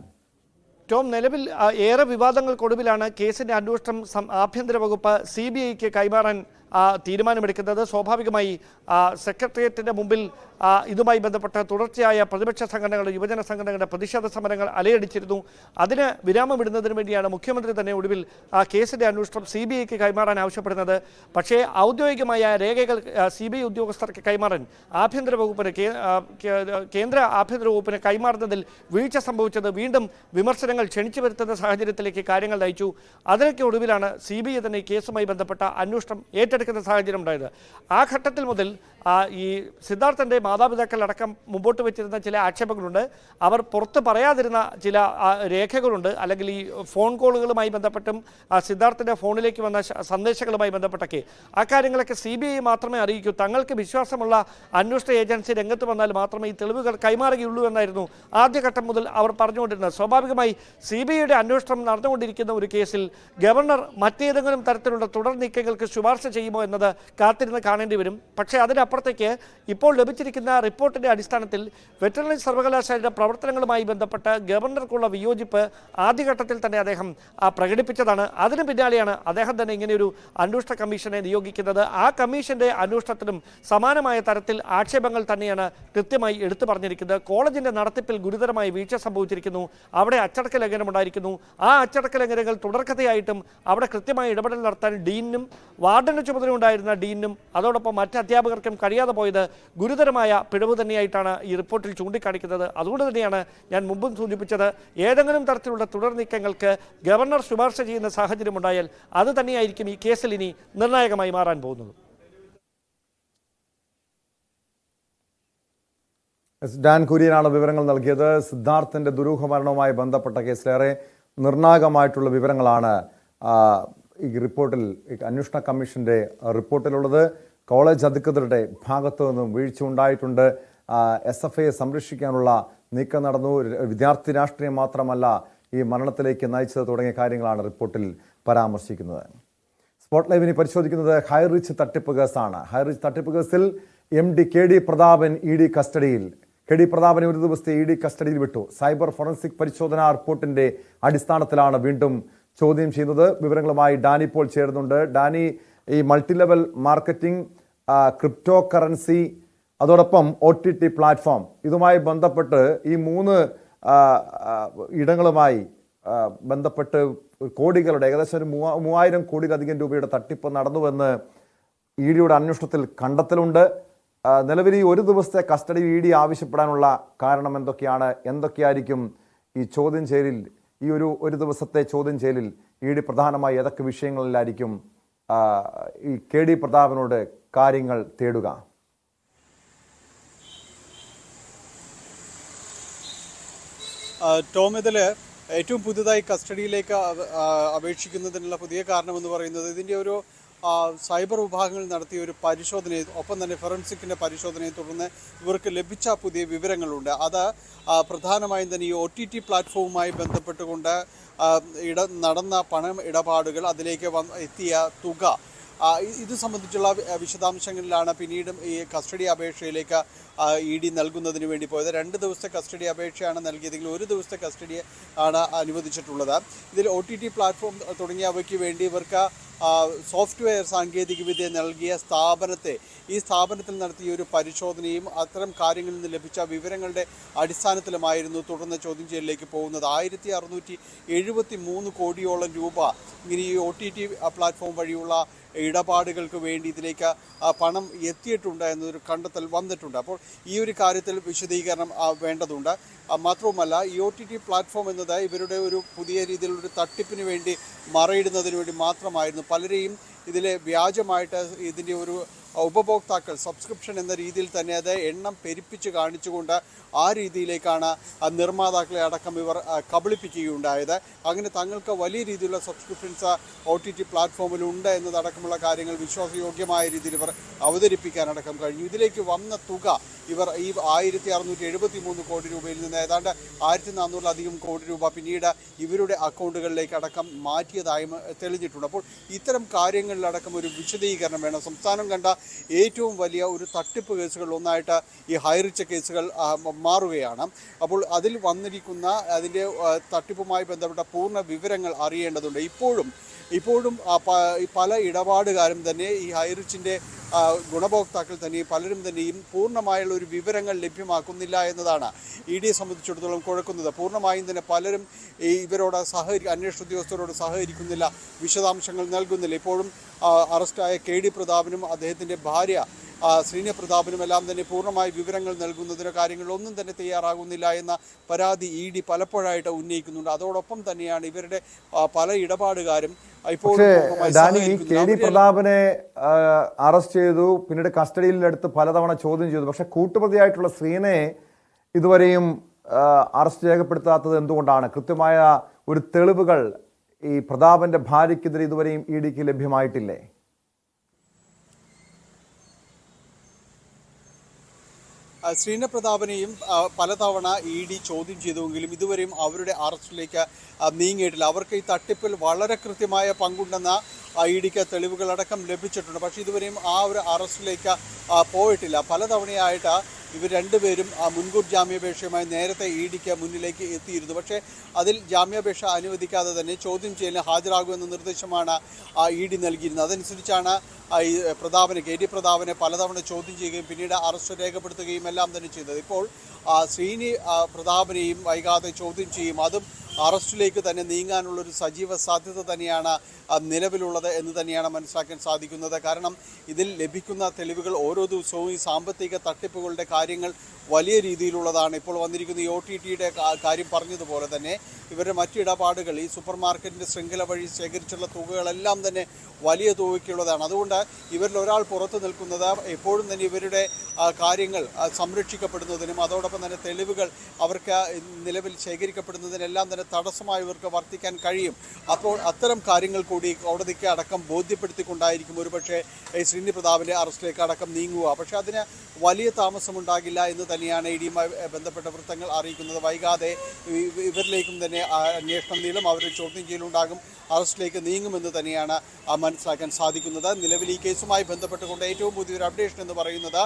ടോം, നിലവിൽ ഏറെ വിവാദങ്ങൾക്കൊടുവിലാണ് കേസിന്റെ അന്വേഷണം ആഭ്യന്തര വകുപ്പ് CBIക്ക് കൈമാറാൻ തീരുമാനമെടുക്കുന്നത്. സ്വാഭാവികമായി സെക്രട്ടേറിയറ്റിന്റെ മുമ്പിൽ ഇതുമായി ബന്ധപ്പെട്ട തുടർച്ചയായ പ്രതിപക്ഷ സംഘടനകളുടെ, യുവജന സംഘടനകളുടെ പ്രതിഷേധ സമരങ്ങൾ അലയടിച്ചിരുന്നു. അതിന് വിരാമമിടുന്നതിന് വേണ്ടിയാണ് മുഖ്യമന്ത്രി തന്നെ ഒടുവിൽ കേസിന്റെ അന്വേഷണം CBIക്ക് കൈമാറാൻ ആവശ്യപ്പെടുന്നത്. പക്ഷേ ഔദ്യോഗികമായ രേഖകൾ CBI ഉദ്യോഗസ്ഥർക്ക് കൈമാറാൻ ആഭ്യന്തര വകുപ്പിന്, കേന്ദ്ര ആഭ്യന്തര വകുപ്പിന് കൈമാറുന്നതിൽ വീഴ്ച സംഭവിച്ചത് വീണ്ടും വിമർശനങ്ങൾ ക്ഷണിച്ചു വരുത്തുന്ന സാഹചര്യത്തിലേക്ക് കാര്യങ്ങൾ നയിച്ചു. അതിനൊക്കെ ഒടുവിലാണ് CBI തന്നെ കേസുമായി ബന്ധപ്പെട്ട അന്വേഷണം ഏറ്റെടുക്കുന്ന സാഹചര്യം ഉണ്ടായത്. ആ ഘട്ടത്തിൽ മുതൽ ഈ സിദ്ധാർത്ഥന്റെ മാതാപിതാക്കൾ അടക്കം മുമ്പോട്ട് വെച്ചിരുന്ന ചില ആക്ഷേപങ്ങളുണ്ട്. അവർ പുറത്ത് പറയാതിരുന്ന ചില രേഖകളുണ്ട്, അല്ലെങ്കിൽ ഈ ഫോൺ കോളുകളുമായി ബന്ധപ്പെട്ടും സിദ്ധാർത്ഥന്റെ ഫോണിലേക്ക് വന്ന സന്ദേശങ്ങളുമായി ബന്ധപ്പെട്ടൊക്കെ ആ കാര്യങ്ങളൊക്കെ CBI മാത്രമേ അറിയിക്കൂ. തങ്ങൾക്ക് വിശ്വാസമുള്ള അന്വേഷണ ഏജൻസി രംഗത്ത് വന്നാൽ മാത്രമേ ഈ തെളിവുകൾ കൈമാറുകയുള്ളൂ എന്നായിരുന്നു ആദ്യഘട്ടം മുതൽ അവർ പറഞ്ഞുകൊണ്ടിരുന്നത്. സ്വാഭാവികമായി CBIയുടെ അന്വേഷണം നടന്നുകൊണ്ടിരിക്കുന്ന ഒരു കേസിൽ ഗവർണർ മറ്റേതെങ്കിലും തരത്തിലുള്ള തുടർ നീക്കങ്ങൾക്ക് ശുപാർശ ചെയ്യുമോ എന്നത് കാത്തിരുന്ന് കാണേണ്ടി വരും. പക്ഷേ അതിനപ്പുറത്തേക്ക് ഇപ്പോൾ ലഭിച്ചിരിക്കുന്ന റിപ്പോർട്ടിന്റെ അടിസ്ഥാനത്തിൽ വെറ്ററിനറി സർവകലാശാലയുടെ പ്രവർത്തനങ്ങളുമായി ബന്ധപ്പെട്ട് ഗവർണർക്കുള്ള വിയോജിപ്പ് ആദ്യഘട്ടത്തിൽ തന്നെ അദ്ദേഹം പ്രകടിപ്പിച്ചതാണ്. അതിന് പിന്നാലെയാണ് അദ്ദേഹം തന്നെ ഇങ്ങനെയൊരു അന്വേഷണ കമ്മീഷനെ നിയോഗിക്കുന്നത്. ആ കമ്മീഷന്റെ അന്വേഷണത്തിലും സമാനമായ തരത്തിൽ ആക്ഷേപങ്ങൾ തന്നെയാണ് കൃത്യമായി എടുത്തു പറഞ്ഞിരിക്കുന്നത്. കോളേജിന്റെ നടത്തിപ്പിൽ ഗുരുതരമായ വീഴ്ച സംഭവിച്ചിരിക്കുന്നു, അവിടെ അച്ചടക്ക ലംഘനം ഉണ്ടായിരിക്കുന്നു. ആ അച്ചടക്ക ലംഘനങ്ങൾ തുടർക്കഥയായിട്ടും അവിടെ കൃത്യമായി ഇടപെടൽ നടത്താൻ ഡീനും വാർഡന്റെ ചുമതല ഉണ്ടായിരുന്ന ഡീനും അതോടൊപ്പം മറ്റ് അധ്യാപകർക്കും കഴിയാതെ പോയത് ഗുരുതരമായ പിഴവ് തന്നെയായിട്ടാണ് ഈ റിപ്പോർട്ടിൽ ചൂണ്ടിക്കാണിക്കുന്നത്. അതുകൊണ്ട് തന്നെയാണ് ഞാൻ മുമ്പും സൂചിപ്പിച്ചത്, ഏതെങ്കിലും തരത്തിലുള്ള തുടർ നീക്കങ്ങൾക്ക് ഗവർണർ ശുപാർശ ചെയ്യുന്ന സാഹചര്യമുണ്ടായാൽ അത് തന്നെയായിരിക്കും ഈ കേസിൽ ഇനി നിർണായകമായി മാറാൻ പോകുന്നത്. ഡാൻ കുര്യനാണ് വിവരങ്ങൾ നൽകിയത്. സിദ്ധാർത്ഥിന്റെ ദുരൂഹമരണവുമായി ബന്ധപ്പെട്ട കേസിലേറെ നിർണായകമായിട്ടുള്ള വിവരങ്ങളാണ് ഈ റിപ്പോർട്ടിൽ, അന്വേഷണ കമ്മീഷന്റെ റിപ്പോർട്ടിലുള്ളത്. കോളേജ് അധികൃതരുടെ ഭാഗത്തു നിന്നും വീഴ്ച ഉണ്ടായിട്ടുണ്ട്. SFIയെ സംരക്ഷിക്കാനുള്ള നീക്കം നടന്നു. വിദ്യാർത്ഥി രാഷ്ട്രീയം മാത്രമല്ല ഈ മരണത്തിലേക്ക് നയിച്ചത് തുടങ്ങിയ കാര്യങ്ങളാണ് റിപ്പോർട്ടിൽ പരാമർശിക്കുന്നത്. സ്പോട്ട് ലൈവിനെ പരിശോധിക്കുന്നത് ഹൈറിച്ച് തട്ടിപ്പ് കേസാണ്. ഹൈറിച്ച് തട്ടിപ്പ് കേസിൽ MD KD പ്രതാപൻ ED കസ്റ്റഡിയിൽ. KD പ്രതാപനെ ഒരു ദിവസത്തെ ED കസ്റ്റഡിയിൽ വിട്ടു. സൈബർ ഫോറൻസിക് പരിശോധനാ റിപ്പോർട്ടിന്റെ അടിസ്ഥാനത്തിലാണ് വീണ്ടും ചോദ്യം ചെയ്യുന്നത്. വിവരങ്ങളുമായി ഡാനി പോൾ ചേരുന്നുണ്ട്. ഡാനി, ഈ multi level marketing, crypto currency, അതോടൊപ്പം OTT പ്ലാറ്റ്ഫോം, ഇതുമായി ബന്ധപ്പെട്ട് ഈ 3 ഇടങ്ങളുമായി ബന്ധപ്പെട്ട് കോടികളുടെ ഏകദേശം ഒരു 3000 കോടിയിലധികം രൂപയുടെ തട്ടിപ്പ് നടന്നുവെന്ന് EDയുടെ അന്വേഷണത്തിൽ കണ്ടെത്തലുണ്ട്. നിലവിൽ ഈ ഒരു ദിവസത്തെ കസ്റ്റഡി ED ആവശ്യപ്പെടാനുള്ള കാരണം എന്തൊക്കെയാണ്? എന്തൊക്കെയായിരിക്കും ഈ ചോദ്യം ചെയ്യലിൽ, ഈ ഒരു ദിവസത്തെ ചോദ്യം ചെയ്യലിൽ ED പ്രധാനമായി ഏതൊക്കെ വിഷയങ്ങളിലായിരിക്കും ഈ KD പ്രതാപനോട് കാര്യങ്ങൾ തേടുക? ടോം, ഇതിൽ ഏറ്റവും പുതുതായി കസ്റ്റഡിയിലേക്ക് അപേക്ഷിക്കുന്നതിനുള്ള പുതിയ കാരണമെന്ന് പറയുന്നത് ഇതിൻ്റെ ഒരു സൈബർ വിഭാഗങ്ങൾ നടത്തിയ ഒരു പരിശോധനയും ഒപ്പം തന്നെ ഫോറൻസിക്കിൻ്റെ പരിശോധനയെ തുടർന്ന് ഇവർക്ക് ലഭിച്ച പുതിയ വിവരങ്ങളുണ്ട്. അത് പ്രധാനമായും തന്നെ ഈ OTT പ്ലാറ്റ്ഫോമുമായി ബന്ധപ്പെട്ടുകൊണ്ട് നടന്ന പണം ഇടപാടുകൾ, അതിലേക്ക് എത്തിയ തുക, ഇത് സംബന്ധിച്ചുള്ള വിശദാംശങ്ങളിലാണ് പിന്നീടും ഈ കസ്റ്റഡി അപേക്ഷയിലേക്ക് ED നൽകുന്നതിന് വേണ്ടി പോയത്. 2 ദിവസത്തെ കസ്റ്റഡി അപേക്ഷയാണ് നൽകിയതെങ്കിൽ 1 ദിവസത്തെ കസ്റ്റഡി ആണ് അനുവദിച്ചിട്ടുള്ളത്. ഇതിൽ OTT പ്ലാറ്റ്ഫോം തുടങ്ങിയവയ്ക്ക് വേണ്ടി ഇവർക്ക് സോഫ്റ്റ്വെയർ സാങ്കേതികവിദ്യ നൽകിയ ഈ സ്ഥാപനത്തിൽ നടത്തിയ ഒരു പരിശോധനയും അത്തരം കാര്യങ്ങളിൽ നിന്ന് ലഭിച്ച വിവരങ്ങളുടെ അടിസ്ഥാനത്തിലുമായിരുന്നു തുടർന്ന് ചോദ്യം ചെയ്യലിലേക്ക് പോകുന്നത്. 1673 കോടിയോളം രൂപ ഇങ്ങനെ ഈ OTT പ്ലാറ്റ്ഫോം വഴിയുള്ള ഇടപാടുകൾക്ക് വേണ്ടി ഇതിലേക്ക് പണം എത്തിയിട്ടുണ്ട് എന്നൊരു കണ്ടെത്തൽ വന്നിട്ടുണ്ട്. അപ്പോൾ ഈ ഒരു കാര്യത്തിൽ വിശദീകരണം വേണ്ടതുണ്ട്. മാത്രവുമല്ല, ഈ OTT പ്ലാറ്റ്ഫോം എന്നത് ഇവരുടെ ഒരു പുതിയ രീതിയിലൊരു തട്ടിപ്പിന് വേണ്ടി മറയിടുന്നതിന് വേണ്ടി മാത്രമായിരുന്നു. പലരെയും ഇതിലെ വ്യാജമായിട്ട് ഇതിൻ്റെ ഒരു ഉപഭോക്താക്കൾ സബ്സ്ക്രിപ്ഷൻ എന്ന രീതിയിൽ തന്നെ അത് എണ്ണം പെരുപ്പിച്ച് കാണിച്ചുകൊണ്ട് ആ രീതിയിലേക്കാണ് നിർമ്മാതാക്കളെ അടക്കം ഇവർ കബളിപ്പിക്കുകയുണ്ടായത്. അങ്ങനെ തങ്ങൾക്ക് വലിയ രീതിയിലുള്ള സബ്സ്ക്രിപ്ഷൻസ് OTT പ്ലാറ്റ്ഫോമിലുണ്ട് എന്നതടക്കമുള്ള കാര്യങ്ങൾ വിശ്വാസയോഗ്യമായ രീതിയിൽ ഇവർ അവതരിപ്പിക്കാനടക്കം കഴിഞ്ഞു. ഇതിലേക്ക് വന്ന തുക ഇവർ ഈ 1673 കോടി രൂപയിൽ നിന്ന് ഏതാണ്ട് 1400-ലധികം കോടി രൂപ പിന്നീട് ഇവരുടെ അക്കൗണ്ടുകളിലേക്ക് അടക്കം മാറ്റിയതായും തെളിഞ്ഞിട്ടുണ്ട്. അപ്പോൾ ഇത്തരം കാര്യങ്ങളിലടക്കം ഒരു വിശദീകരണം വേണം. സംസ്ഥാനം കണ്ട ഏറ്റവും വലിയ ഒരു തട്ടിപ്പ് കേസുകൾ ഒന്നായിട്ട് ഈ ഹൈറിച്ച് കേസുകൾ മാറുകയാണ്. അപ്പോൾ അതിൽ വന്നിരിക്കുന്ന അതിൻ്റെ തട്ടിപ്പുമായി ബന്ധപ്പെട്ട പൂർണ്ണ വിവരങ്ങൾ അറിയേണ്ടതുണ്ട്. ഇപ്പോഴും പല ഇടപാടുകാരും തന്നെ ഈ ഹൈറിച്ചിൻ്റെ ഗുണഭോക്താക്കൾ തന്നെയും പലരും തന്നെയും പൂർണ്ണമായുള്ള ഒരു വിവരങ്ങൾ ലഭ്യമാക്കുന്നില്ല എന്നതാണ് EDയെ സംബന്ധിച്ചിടത്തോളം കുഴക്കുന്നത്. പൂർണ്ണമായും തന്നെ പലരും ഇവരോട് അന്വേഷണ ഉദ്യോഗസ്ഥരോട് സഹകരിക്കുന്നില്ല, വിശദാംശങ്ങൾ നൽകുന്നില്ല. ഇപ്പോഴും അറസ്റ്റായ KD പ്രതാപനും അദ്ദേഹത്തിൻ്റെ ഭാര്യ ശ്രീന പ്രതാപനുമെല്ലാം തന്നെ പൂർണ്ണമായി വിവരങ്ങൾ നൽകുന്നതിനോ കാര്യങ്ങളൊന്നും തന്നെ തയ്യാറാകുന്നില്ല എന്ന പരാതി ED പലപ്പോഴായിട്ട് ഉന്നയിക്കുന്നുണ്ട്. അതോടൊപ്പം തന്നെയാണ് ഇവരുടെ പല ഇടപാടുകാരും ഇപ്പോൾ KD പ്രതാപനെ അറസ്റ്റ് ചെയ്തു, പിന്നീട് കസ്റ്റഡിയിലെടുത്ത് പലതവണ ചോദ്യം ചെയ്തു. പക്ഷെ കൂട്ടുപ്രതിയായിട്ടുള്ള ശ്രീനയെ ഇതുവരെയും അറസ്റ്റ് രേഖപ്പെടുത്താത്തത് എന്തുകൊണ്ടാണ്? കൃത്യമായ ഒരു തെളിവുകൾ ഈ പ്രതാപന്റെ ഭാര്യയ്ക്കെതിരെ ഇതുവരെയും EDക്ക് ലഭ്യമായിട്ടില്ലേ? ശ്രീന പ്രതാപനെയും പലതവണ ED ചോദ്യം ചെയ്തുവെങ്കിലും ഇതുവരെയും അവരുടെ അറസ്റ്റിലേക്ക് നീങ്ങിയിട്ടില്ല. അവർക്ക് ഈ തട്ടിപ്പിൽ വളരെ കൃത്യമായ പങ്കുണ്ടെന്ന EDക്ക് തെളിവുകളടക്കം ലഭിച്ചിട്ടുണ്ട്. പക്ഷേ ഇതുവരെയും ആ ഒരു അറസ്റ്റിലേക്ക് പോയിട്ടില്ല. പലതവണയായിട്ട് ഇവർ രണ്ടുപേരും മുൻകൂർ ജാമ്യാപേക്ഷയുമായി നേരത്തെ EDക്ക് മുന്നിലേക്ക് എത്തിയിരുന്നു. പക്ഷേ അതിൽ ജാമ്യാപേക്ഷ അനുവദിക്കാതെ തന്നെ ചോദ്യം ചെയ്യലിന് ഹാജരാകുമെന്ന നിർദ്ദേശമാണ് ED നൽകിയിരുന്നത്. അതനുസരിച്ചാണ് ഈ KD പ്രതാപനെ പലതവണ ചോദ്യം ചെയ്യുകയും പിന്നീട് അറസ്റ്റ് രേഖപ്പെടുത്തുകയും എല്ലാം തന്നെ ചെയ്തത്. ഇപ്പോൾ ശ്രീനി പ്രതാപനെയും വൈകാതെ ചോദ്യം ചെയ്യും. അതും അറസ്റ്റിലേക്ക് തന്നെ നീങ്ങാനുള്ളൊരു സജീവ സാധ്യത തന്നെയാണ് നിലവിലുള്ളത് എന്ന് തന്നെയാണ് മനസ്സിലാക്കാൻ സാധിക്കുന്നത്. കാരണം ഇതിൽ ലഭിക്കുന്ന തെളിവുകൾ ഓരോ ദിവസവും ഈ സാമ്പത്തിക തട്ടിപ്പുകളുടെ കാര്യങ്ങൾ വലിയ രീതിയിലുള്ളതാണ്. ഇപ്പോൾ വന്നിരിക്കുന്ന ഈ OTTയുടെ കാര്യം പറഞ്ഞതുപോലെ തന്നെ ഇവരുടെ മറ്റിടപാടുകൾ ഈ സൂപ്പർ മാർക്കറ്റിൻ്റെ ശൃംഖല വഴി ശേഖരിച്ചുള്ള തുകകളെല്ലാം തന്നെ വലിയ തുകയ്ക്കുള്ളതാണ്. അതുകൊണ്ട് ഇവരിൽ ഒരാൾ പുറത്തു നിൽക്കുന്നത് എപ്പോഴും തന്നെ ഇവരുടെ കാര്യങ്ങൾ സംരക്ഷിക്കപ്പെടുന്നതിനും അതോടൊപ്പം തന്നെ തെളിവുകൾ അവർക്ക് നിലവിൽ ശേഖരിക്കപ്പെടുന്നതിനെല്ലാം തന്നെ തടസ്സമായി ഇവർക്ക് വർത്തിക്കാൻ കഴിയും. അപ്പോൾ അത്തരം കാര്യങ്ങൾ കൂടി കോടതിക്ക് അടക്കം ബോധ്യപ്പെടുത്തിക്കൊണ്ടായിരിക്കും ഒരുപക്ഷെ ശ്രീനി പ്രതാപിൻ്റെ അറസ്റ്റിലേക്ക് അടക്കം നീങ്ങുക. പക്ഷേ അതിന് വലിയ താമസമുണ്ടാകില്ല എന്ന് തന്നെയാണ് ഇഡിയുമായി ബന്ധപ്പെട്ട വൃത്തങ്ങൾ അറിയിക്കുന്നത്. വൈകാതെ ഇവരിലേക്കും തന്നെ അന്വേഷണം നീളും, അവരുടെ ചോദ്യം ചെയ്യലുണ്ടാകും, അറസ്റ്റിലേക്ക് നീങ്ങുമെന്ന് തന്നെയാണ് മനസ്സിലാക്കാൻ സാധിക്കുന്നത്. നിലവിൽ ഈ കേസുമായി ബന്ധപ്പെട്ടുകൊണ്ട് ഏറ്റവും പുതിയൊരു അപ്ഡേഷൻ എന്ന് പറയുന്നത്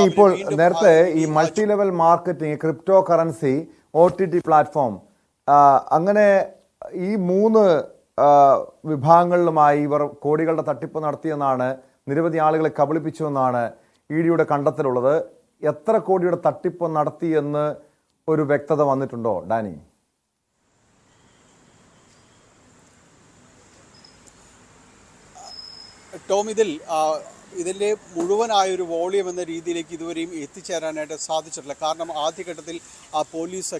ഇപ്പോൾ നേരത്തെ ഈ multi level marketing, crypto currency, OTT platform, അങ്ങനെ ഈ 3 വിഭാഗങ്ങളിലുമായി ഇവർ കോടികളുടെ തട്ടിപ്പ് നടത്തിയെന്നാണ്, നിരവധി ആളുകളെ കബളിപ്പിച്ചുവെന്നാണ് ഇഡിയുടെ കണ്ടെത്തലുള്ളത്. എത്ര കോടിയുടെ തട്ടിപ്പ് നടത്തിയെന്ന് ഒരു വ്യക്തത വന്നിട്ടുണ്ടോ ഡാനി? ടോം, ഇതിൻ്റെ മുഴുവനായൊരു വോളിയം എന്ന രീതിയിലേക്ക് ഇതുവരെയും എത്തിച്ചേരാനായിട്ട് സാധിച്ചിട്ടില്ല. കാരണം ആദ്യഘട്ടത്തിൽ പോലീസ്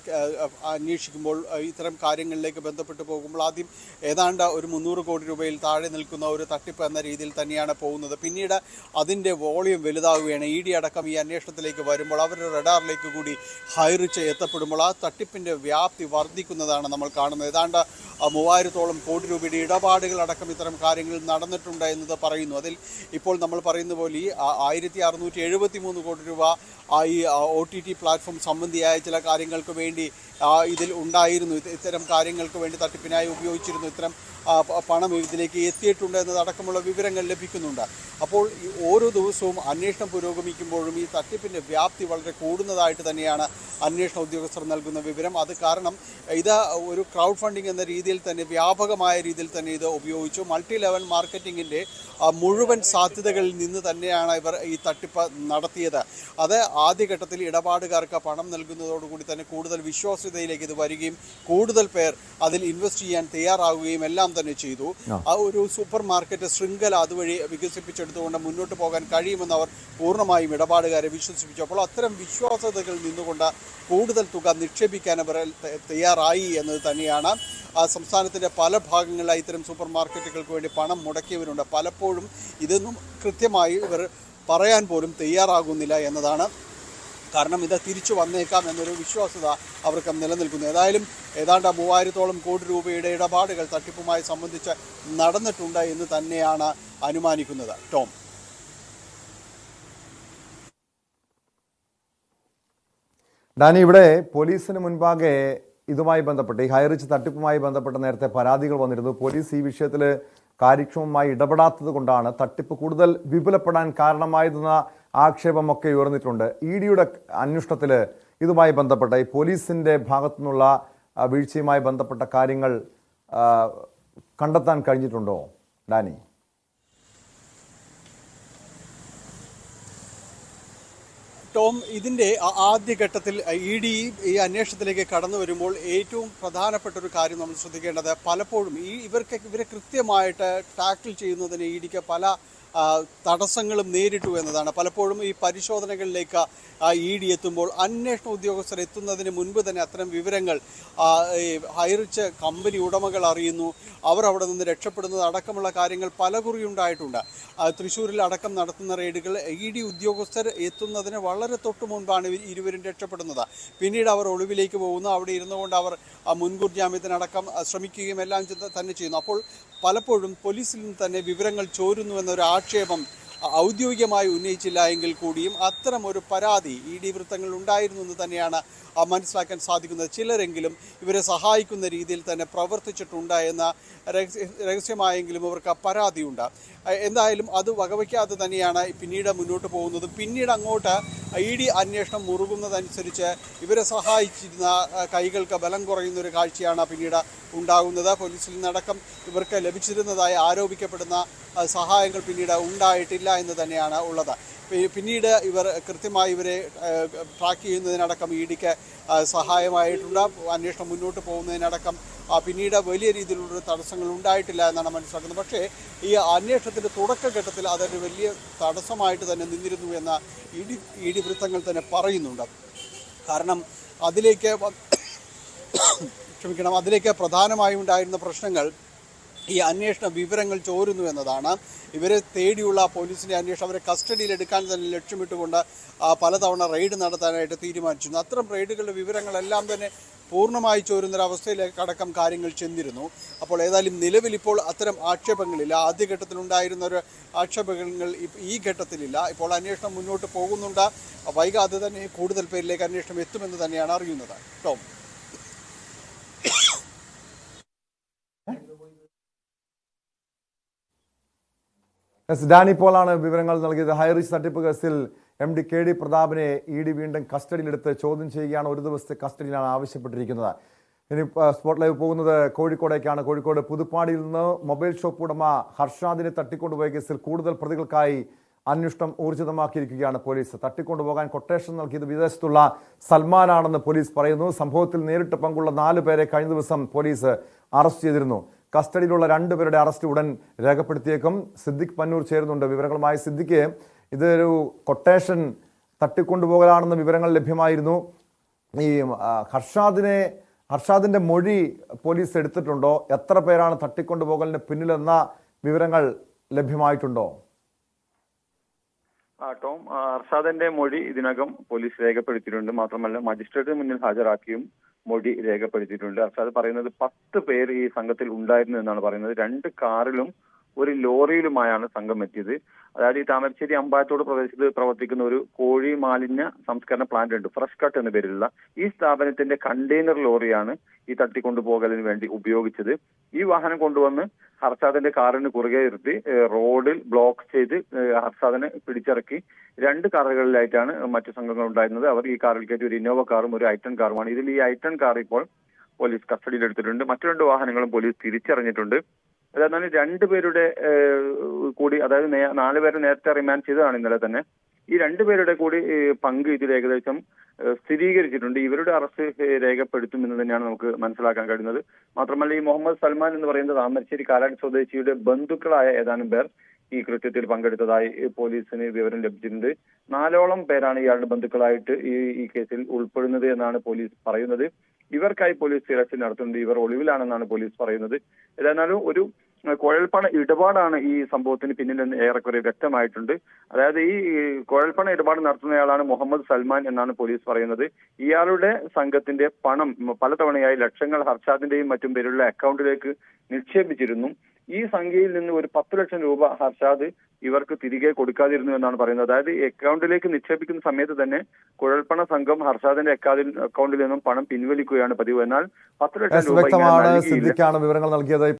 അന്വേഷിക്കുമ്പോൾ ഇത്തരം കാര്യങ്ങളിലേക്ക് ബന്ധപ്പെട്ട് പോകുമ്പോൾ ആദ്യം ഏതാണ്ട് ഒരു 300 കോടി രൂപയിൽ താഴെ നിൽക്കുന്ന ഒരു തട്ടിപ്പ് എന്ന രീതിയിൽ തന്നെയാണ് പോകുന്നത്. പിന്നീട് അതിൻ്റെ വോളിയം വലുതാവുകയാണ്. ED അടക്കം ഈ അന്വേഷണത്തിലേക്ക് വരുമ്പോൾ അവരുടെ റഡാറിലേക്ക് കൂടി ഹൈറിച്ച് എത്തപ്പെടുമ്പോൾ ആ തട്ടിപ്പിൻ്റെ വ്യാപ്തി വർദ്ധിക്കുന്നതാണ് നമ്മൾ കാണുന്നത്. ഏതാണ്ട് 3000-ഓളം കോടി രൂപയുടെ ഇടപാടുകളടക്കം ഇത്തരം കാര്യങ്ങൾ നടന്നിട്ടുണ്ട് എന്നത് പറയുന്നു. അതിൽ ഇപ്പോൾ നമ്മൾ പറയുന്ന പോലെ 1673 കോടി രൂപ ഈ OTT പ്ലാറ്റ്ഫോം സംബന്ധിയായ ചില കാര്യങ്ങൾക്ക് വേണ്ടി ഇതിൽ ഉണ്ടായിരുന്നു. ഇത്തരം കാര്യങ്ങൾക്ക് വേണ്ടി തട്ടിപ്പിനായി ഉപയോഗിച്ചിരുന്നു. ഇത്തരം പണം ഇതിലേക്ക് എത്തിയിട്ടുണ്ട് എന്നതടക്കമുള്ള വിവരങ്ങൾ ലഭിക്കുന്നുണ്ട്. അപ്പോൾ ഓരോ ദിവസവും അന്വേഷണം പുരോഗമിക്കുമ്പോഴും ഈ തട്ടിപ്പിൻ്റെ വ്യാപ്തി വളരെ കൂടുന്നതായിട്ട് തന്നെയാണ് അന്വേഷണ ഉദ്യോഗസ്ഥർ നൽകുന്ന വിവരം. അത് കാരണം ഇത് ഒരു ക്രൗഡ് ഫണ്ടിങ് എന്ന രീതിയിൽ തന്നെ വ്യാപകമായ രീതിയിൽ തന്നെ ഇത് ഉപയോഗിച്ചു. മൾട്ടി ലെവൽ മാർക്കറ്റിങ്ങിൻ്റെ മുഴുവൻ സാധ്യതകളിൽ നിന്ന് തന്നെയാണ് ഇവർ ഈ തട്ടിപ്പ് നടത്തിയത്. അത് ആദ്യഘട്ടത്തിൽ ഇടപാടുകാർക്ക് പണം നൽകുന്നതോടുകൂടി തന്നെ കൂടുതൽ വിശ്വാസ്യതയിലേക്ക് ഇത് വരികയും കൂടുതൽ പേർ അതിൽ ഇൻവെസ്റ്റ് ചെയ്യാൻ തയ്യാറാവുകയും എല്ലാം തന്നെ ചെയ്തു. ആ ഒരു സൂപ്പർ മാർക്കറ്റ് ശൃംഖല അതുവഴി വികസിപ്പിച്ചെടുത്തുകൊണ്ട് മുന്നോട്ട് പോകാൻ കഴിയുമെന്ന് അവർ പൂർണ്ണമായും ഇടപാടുകാരെ വിശ്വസിപ്പിച്ചു. അപ്പോൾ അത്തരം വിശ്വാസ്യതകളിൽ നിന്നുകൊണ്ട് കൂടുതൽ തുക നിക്ഷേപിക്കാൻ അവർ തയ്യാറായി എന്നത് തന്നെയാണ്. സംസ്ഥാനത്തിൻ്റെ പല ഭാഗങ്ങളിലായി ഇത്തരം സൂപ്പർ മാർക്കറ്റുകൾക്ക് വേണ്ടി പണം മുടക്കിയവരുണ്ട്. പലപ്പോഴും ഇതൊന്നും കൃത്യമായി ഇവർ പറയാൻ പോലും തയ്യാറാകുന്നില്ല എന്നതാണ്. കാരണം ഇത് തിരിച്ചു വന്നേക്കാം എന്നൊരു വിശ്വാസ്യത അവർക്ക് നിലനിൽക്കുന്നു. ഏതായാലും ഏതാണ്ട് 3000-ഓളം കോടി രൂപയുടെ ഇടപാടുകൾ തട്ടിപ്പുമായി സംബന്ധിച്ച് നടന്നിട്ടുണ്ട് എന്ന് തന്നെയാണ് അനുമാനിക്കുന്നത്. ടോം, ഡാനി, ഇവിടെ പോലീസിന് മുൻപാകെ ഇതുമായി ബന്ധപ്പെട്ട് ഈ ഹൈറിച്ച് തട്ടിപ്പുമായി ബന്ധപ്പെട്ട് നേരത്തെ പരാതികൾ വന്നിരുന്നു. പോലീസ് ഈ വിഷയത്തിൽ കാര്യക്ഷമമായി ഇടപെടാത്തത് കൊണ്ടാണ് തട്ടിപ്പ് കൂടുതൽ വിപുലപ്പെടാൻ കാരണമായതെന്ന ആക്ഷേപമൊക്കെ ഉയർന്നിട്ടുണ്ട്. EDയുടെ അന്വേഷണത്തിൽ ഇതുമായി ബന്ധപ്പെട്ട ഈ പോലീസിൻ്റെ ഭാഗത്തു നിന്നുള്ള വീഴ്ചയുമായി ബന്ധപ്പെട്ട കാര്യങ്ങൾ കണ്ടെത്താൻ കഴിഞ്ഞിട്ടുണ്ടോ ഡാനി? ടോം, ഇതിൻ്റെ ആദ്യഘട്ടത്തിൽ ED ഈ അന്വേഷണത്തിലേക്ക് കടന്നു വരുമ്പോൾ ഏറ്റവും പ്രധാനപ്പെട്ട ഒരു കാര്യം നമ്മൾ ശ്രദ്ധിക്കേണ്ടത്, പലപ്പോഴും ഇവരെ കൃത്യമായിട്ട് ടാക്കിൾ ചെയ്യുന്നതിന് EDക്ക് പല തടസ്സങ്ങളും നേരിട്ടു എന്നതാണ്. പലപ്പോഴും ഈ പരിശോധനകളിലേക്ക് ED എത്തുമ്പോൾ അന്വേഷണ ഉദ്യോഗസ്ഥർ എത്തുന്നതിന് മുൻപ് തന്നെ അത്തരം വിവരങ്ങൾ ഹൈറിച്ച് കമ്പനി ഉടമകൾ അറിയുന്നു. അവർ അവിടെ നിന്ന് രക്ഷപ്പെടുന്നത് അടക്കമുള്ള കാര്യങ്ങൾ പലകുറി ഉണ്ടായിട്ടുണ്ട്. തൃശ്ശൂരിൽ അടക്കം നടത്തുന്ന റെയ്ഡുകൾ ED ഉദ്യോഗസ്ഥർ എത്തുന്നതിന് വളരെ തൊട്ട് മുൻപാണ് ഇരുവരും രക്ഷപ്പെടുന്നത്. പിന്നീട് അവർ ഒളിവിലേക്ക് പോകുന്നു. അവിടെ ഇരുന്നുകൊണ്ട് അവർ മുൻകൂർ ജാമ്യത്തിനടക്കം ശ്രമിക്കുകയും എല്ലാം തന്നെ ചെയ്യുന്നു. അപ്പോൾ പലപ്പോഴും പോലീസിൽ നിന്ന് തന്നെ വിവരങ്ങൾ ചോരുന്നു എന്നൊരു ആക്ഷേപം ഔദ്യോഗികമായി ഉന്നയിച്ചില്ല എങ്കിൽ കൂടിയും അത്തരം ഒരു പരാതി ED വൃത്തങ്ങളിൽ ഉണ്ടായിരുന്നു എന്ന് തന്നെയാണ് മനസ്സിലാക്കാൻ സാധിക്കുന്നത്. ചിലരെങ്കിലും ഇവരെ സഹായിക്കുന്ന രീതിയിൽ തന്നെ പ്രവർത്തിച്ചിട്ടുണ്ട് എന്ന രഹസ്യമായെങ്കിലും അവർക്ക് പരാതിയുണ്ട്. എന്തായാലും അത് വകവയ്ക്കാതെ തന്നെയാണ് പിന്നീട് മുന്നോട്ട് പോകുന്നത്. പിന്നീട് അങ്ങോട്ട് ED അന്വേഷണം മുറുകുന്നതനുസരിച്ച് ഇവരെ സഹായിച്ചിരുന്ന കൈകൾക്ക് ബലം കുറയുന്നൊരു കാഴ്ചയാണ് പിന്നീട് ഉണ്ടാകുന്നത്. പോലീസിൽ നിന്നടക്കം ഇവർക്ക് ലഭിച്ചിരുന്നതായി ആരോപിക്കപ്പെടുന്ന സഹായങ്ങൾ പിന്നീട് ഉണ്ടായിട്ടില്ല എന്ന് തന്നെയാണ് ഉള്ളത്. പിന്നീട് ഇവർ കൃത്യമായി ഇവരെ ട്രാക്ക് ചെയ്യുന്നതിനടക്കം EDക്ക് സഹായമായിട്ടുണ്ട്. അന്വേഷണം മുന്നോട്ട് പോകുന്നതിനടക്കം പിന്നീട് വലിയ രീതിയിലുള്ള തടസ്സങ്ങൾ ഉണ്ടായിട്ടില്ല എന്നാണ് മനസ്സിലാക്കുന്നത്. പക്ഷേ ഈ അന്വേഷണത്തിൻ്റെ തുടക്കഘട്ടത്തിൽ അതൊരു വലിയ തടസ്സമായിട്ട് തന്നെ നിന്നിരുന്നു എന്ന ഇ ഡി വൃത്തങ്ങൾ തന്നെ പറയുന്നുണ്ട്. കാരണം അതിലേക്ക് അതിലേക്ക് പ്രധാനമായും ഉണ്ടായിരുന്ന പ്രശ്നങ്ങൾ ഈ അന്വേഷണ വിവരങ്ങൾ ചോരുന്നു എന്നതാണ്. ഇവരെ തേടിയുള്ള പോലീസിൻ്റെ അന്വേഷണം അവരെ കസ്റ്റഡിയിലെടുക്കാൻ തന്നെ ലക്ഷ്യമിട്ടുകൊണ്ട് പലതവണ റെയ്ഡ് നടത്താനായിട്ട് തീരുമാനിച്ചിരുന്നു. അത്തരം റെയ്ഡുകളുടെ വിവരങ്ങളെല്ലാം തന്നെ പൂർണ്ണമായി ചോരുന്നൊരവസ്ഥയിലേക്കടക്കം കാര്യങ്ങൾ ചെന്നിരുന്നു. അപ്പോൾ ഏതായാലും നിലവിൽ ഇപ്പോൾ അത്തരം ആക്ഷേപങ്ങളില്ല. ആദ്യഘട്ടത്തിലുണ്ടായിരുന്ന ഒരു ആക്ഷേപങ്ങൾ ഈ ഘട്ടത്തിലില്ല. ഇപ്പോൾ അന്വേഷണം മുന്നോട്ട് പോകുന്നുണ്ട്. വൈകാതെ തന്നെ കൂടുതൽ പേരിലേക്ക് അന്വേഷണം എത്തുമെന്ന് തന്നെയാണ് അറിയുന്നത്. ടോം. ഡാനി പോളാണ് വിവരങ്ങൾ നൽകിയത്. ഹൈറിച്ച് തട്ടിപ്പ് കേസിൽ MD KD പ്രതാപിനെ ED വീണ്ടും കസ്റ്റഡിയിലെടുത്ത് ചോദ്യം ചെയ്യുകയാണ്. ഒരു ദിവസത്തെ കസ്റ്റഡിയിലാണ് ആവശ്യപ്പെട്ടിരിക്കുന്നത്. ഇനി സ്പോട്ട് ലൈവ് പോകുന്നത് കോഴിക്കോടേക്കാണ്. കോഴിക്കോട് പുതുപ്പാടിയിൽ നിന്ന് മൊബൈൽ ഷോപ്പ് ഉടമ ഹർഷാദിനെ തട്ടിക്കൊണ്ടുപോയ കേസിൽ കൂടുതൽ പ്രതികൾക്കായി അന്വേഷണം ഊർജിതമാക്കിയിരിക്കുകയാണ് പോലീസ്. തട്ടിക്കൊണ്ടുപോകാൻ കൊട്ടേഷൻ നൽകിയത് വിദേശത്തുള്ള സൽമാനാണെന്ന് പോലീസ് പറയുന്നു. സംഭവത്തിൽ നേരിട്ട് പങ്കുള്ള 4 പേരെ കഴിഞ്ഞ ദിവസം പോലീസ് അറസ്റ്റ് ചെയ്തിരുന്നു. കസ്റ്റഡിയിലുള്ള 2 പേരുടെ അറസ്റ്റ് ഉടൻ രേഖപ്പെടുത്തിയേക്കും. സിദ്ദിഖ് പന്നൂർ ചേരുന്നുണ്ട് വിവരങ്ങളുമായി. സിദ്ദിഖ്, ഇതൊരു കൊട്ടേഷൻ തട്ടിക്കൊണ്ടുപോകലാണെന്ന വിവരങ്ങൾ ലഭ്യമായിരുന്നു. ഈ ഹർഷാദിന്റെ മൊഴി പോലീസ് എടുത്തിട്ടുണ്ടോ? എത്ര പേരാണ് തട്ടിക്കൊണ്ടുപോകലിന് പിന്നിലെന്ന വിവരങ്ങൾ ലഭ്യമായിട്ടുണ്ടോ? ടോം, ഹർഷാദിന്റെ മൊഴി ഇതിനകം പോലീസ് രേഖപ്പെടുത്തിയിട്ടുണ്ട്. മാത്രമല്ല മജിസ്ട്രേറ്റിന് മുന്നിൽ ഹാജരാക്കിയും മൊഴി രേഖപ്പെടുത്തിയിട്ടുണ്ട്. ഹർഷാദ് പറയുന്നത് 10 പേർ ഈ സംഘത്തിൽ ഉണ്ടായിരുന്നു എന്നാണ് പറയുന്നത്. 2 കാറിലും 1 ലോറിയിലുമായാണ് സംഘം എത്തിയത്. അതായത് ഈ താമരശ്ശേരി അമ്പായത്തോട് പ്രദേശത്ത് പ്രവർത്തിക്കുന്ന ഒരു കോഴി മാലിന്യ സംസ്കരണ പ്ലാന്റ് ഉണ്ട്, ഫ്രഷ് കട്ട് എന്ന പേരിലുള്ള. ഈ സ്ഥാപനത്തിന്റെ കണ്ടെയ്നർ ലോറിയാണ് ഈ തട്ടിക്കൊണ്ടുപോകലിന് വേണ്ടി ഉപയോഗിച്ചത്. ഈ വാഹനം കൊണ്ടുവന്ന് ഹർഷാദിന്റെ കാറിന് കുറുകെ നിർത്തി റോഡിൽ ബ്ലോക്ക് ചെയ്ത് ഹർഷാദിനെ പിടിച്ചിറക്കി 2 കാറുകളിലായിട്ടാണ് മറ്റു സംഘങ്ങൾ ഉണ്ടായിരുന്നത്. അവർ ഈ കാറിൽ കയറ്റി ഒരു ഇന്നോവ കാറും ഒരു ഐ10 കാറുമാണ്. ഇതിൽ ഈ ഐ10 കാർ ഇപ്പോൾ പോലീസ് കസ്റ്റഡിയിലെടുത്തിട്ടുണ്ട്. മറ്റു 2 വാഹനങ്ങളും പോലീസ് തിരിച്ചറിഞ്ഞിട്ടുണ്ട്. അതായത് 2 പേരുടെ കൂടി, അതായത് 4 പേരെ നേരത്തെ റിമാൻഡ് ചെയ്തതാണ് ഇന്നലെ തന്നെ. ഈ 2 പേരുടെ കൂടി പങ്ക് ഇതിൽ ഏകദേശം സ്ഥിരീകരിച്ചിട്ടുണ്ട്. ഇവരുടെ അറസ്റ്റ് രേഖപ്പെടുത്തുമെന്ന് തന്നെയാണ് നമുക്ക് മനസ്സിലാക്കാൻ കഴിയുന്നത്. മാത്രമല്ല ഈ മുഹമ്മദ് സൽമാൻ എന്ന് പറയുന്നത് താമരശ്ശേരി കാലാടി സ്വദേശിയുടെ ബന്ധുക്കളായ ഏതാനും പേർ ഈ കൃത്യത്തിൽ പങ്കെടുത്തതായി പോലീസിന് വിവരം ലഭിച്ചിട്ടുണ്ട്. 4ഓളം പേരാണ് ഇയാളുടെ ബന്ധുക്കളായിട്ട് ഈ കേസിൽ ഉൾപ്പെടുന്നത് എന്നാണ് പോലീസ് പറയുന്നത്. ഇവർക്കായി പോലീസ് തിരച്ചിൽ നടത്തുന്നുണ്ട്. ഇവർ ഒളിവിലാണെന്നാണ് പോലീസ് പറയുന്നത്. ഏതായാലും ഒരു കുഴൽപ്പണ ഇടപാടാണ് ഈ സംഭവത്തിന് പിന്നിലെന്ന് ഏറെക്കുറെ വ്യക്തമായിട്ടുണ്ട്. അതായത് ഈ കുഴൽപ്പണ ഇടപാട് നടത്തുന്നയാളാണ് മുഹമ്മദ് സൽമാൻ എന്നാണ് പോലീസ് പറയുന്നത്. ഇയാളുടെ സംഘത്തിന്റെ പണം പലതവണയായി ലക്ഷങ്ങൾ ഹർഷാദിന്റെയും മറ്റും പേരുള്ള അക്കൗണ്ടിലേക്ക് നിക്ഷേപിച്ചിരുന്നു. ഈ സംഖ്യയിൽ നിന്ന് ഒരു 10 ലക്ഷം രൂപ ഹർഷാദ് ഇവർക്ക് തിരികെ കൊടുക്കാതിരുന്നു എന്നാണ് പറയുന്നത്. അതായത് അക്കൗണ്ടിലേക്ക് നിക്ഷേപിക്കുന്ന സമയത്ത് തന്നെ കുഴൽപ്പണ സംഘം ഹർഷാദിന്റെ അക്കൗണ്ടിൽ നിന്നും പണം പിൻവലിക്കുകയാണ് പതിവ്. എന്നാൽ 10 ലക്ഷം രൂപ വിവരങ്ങൾ നൽകിയത്.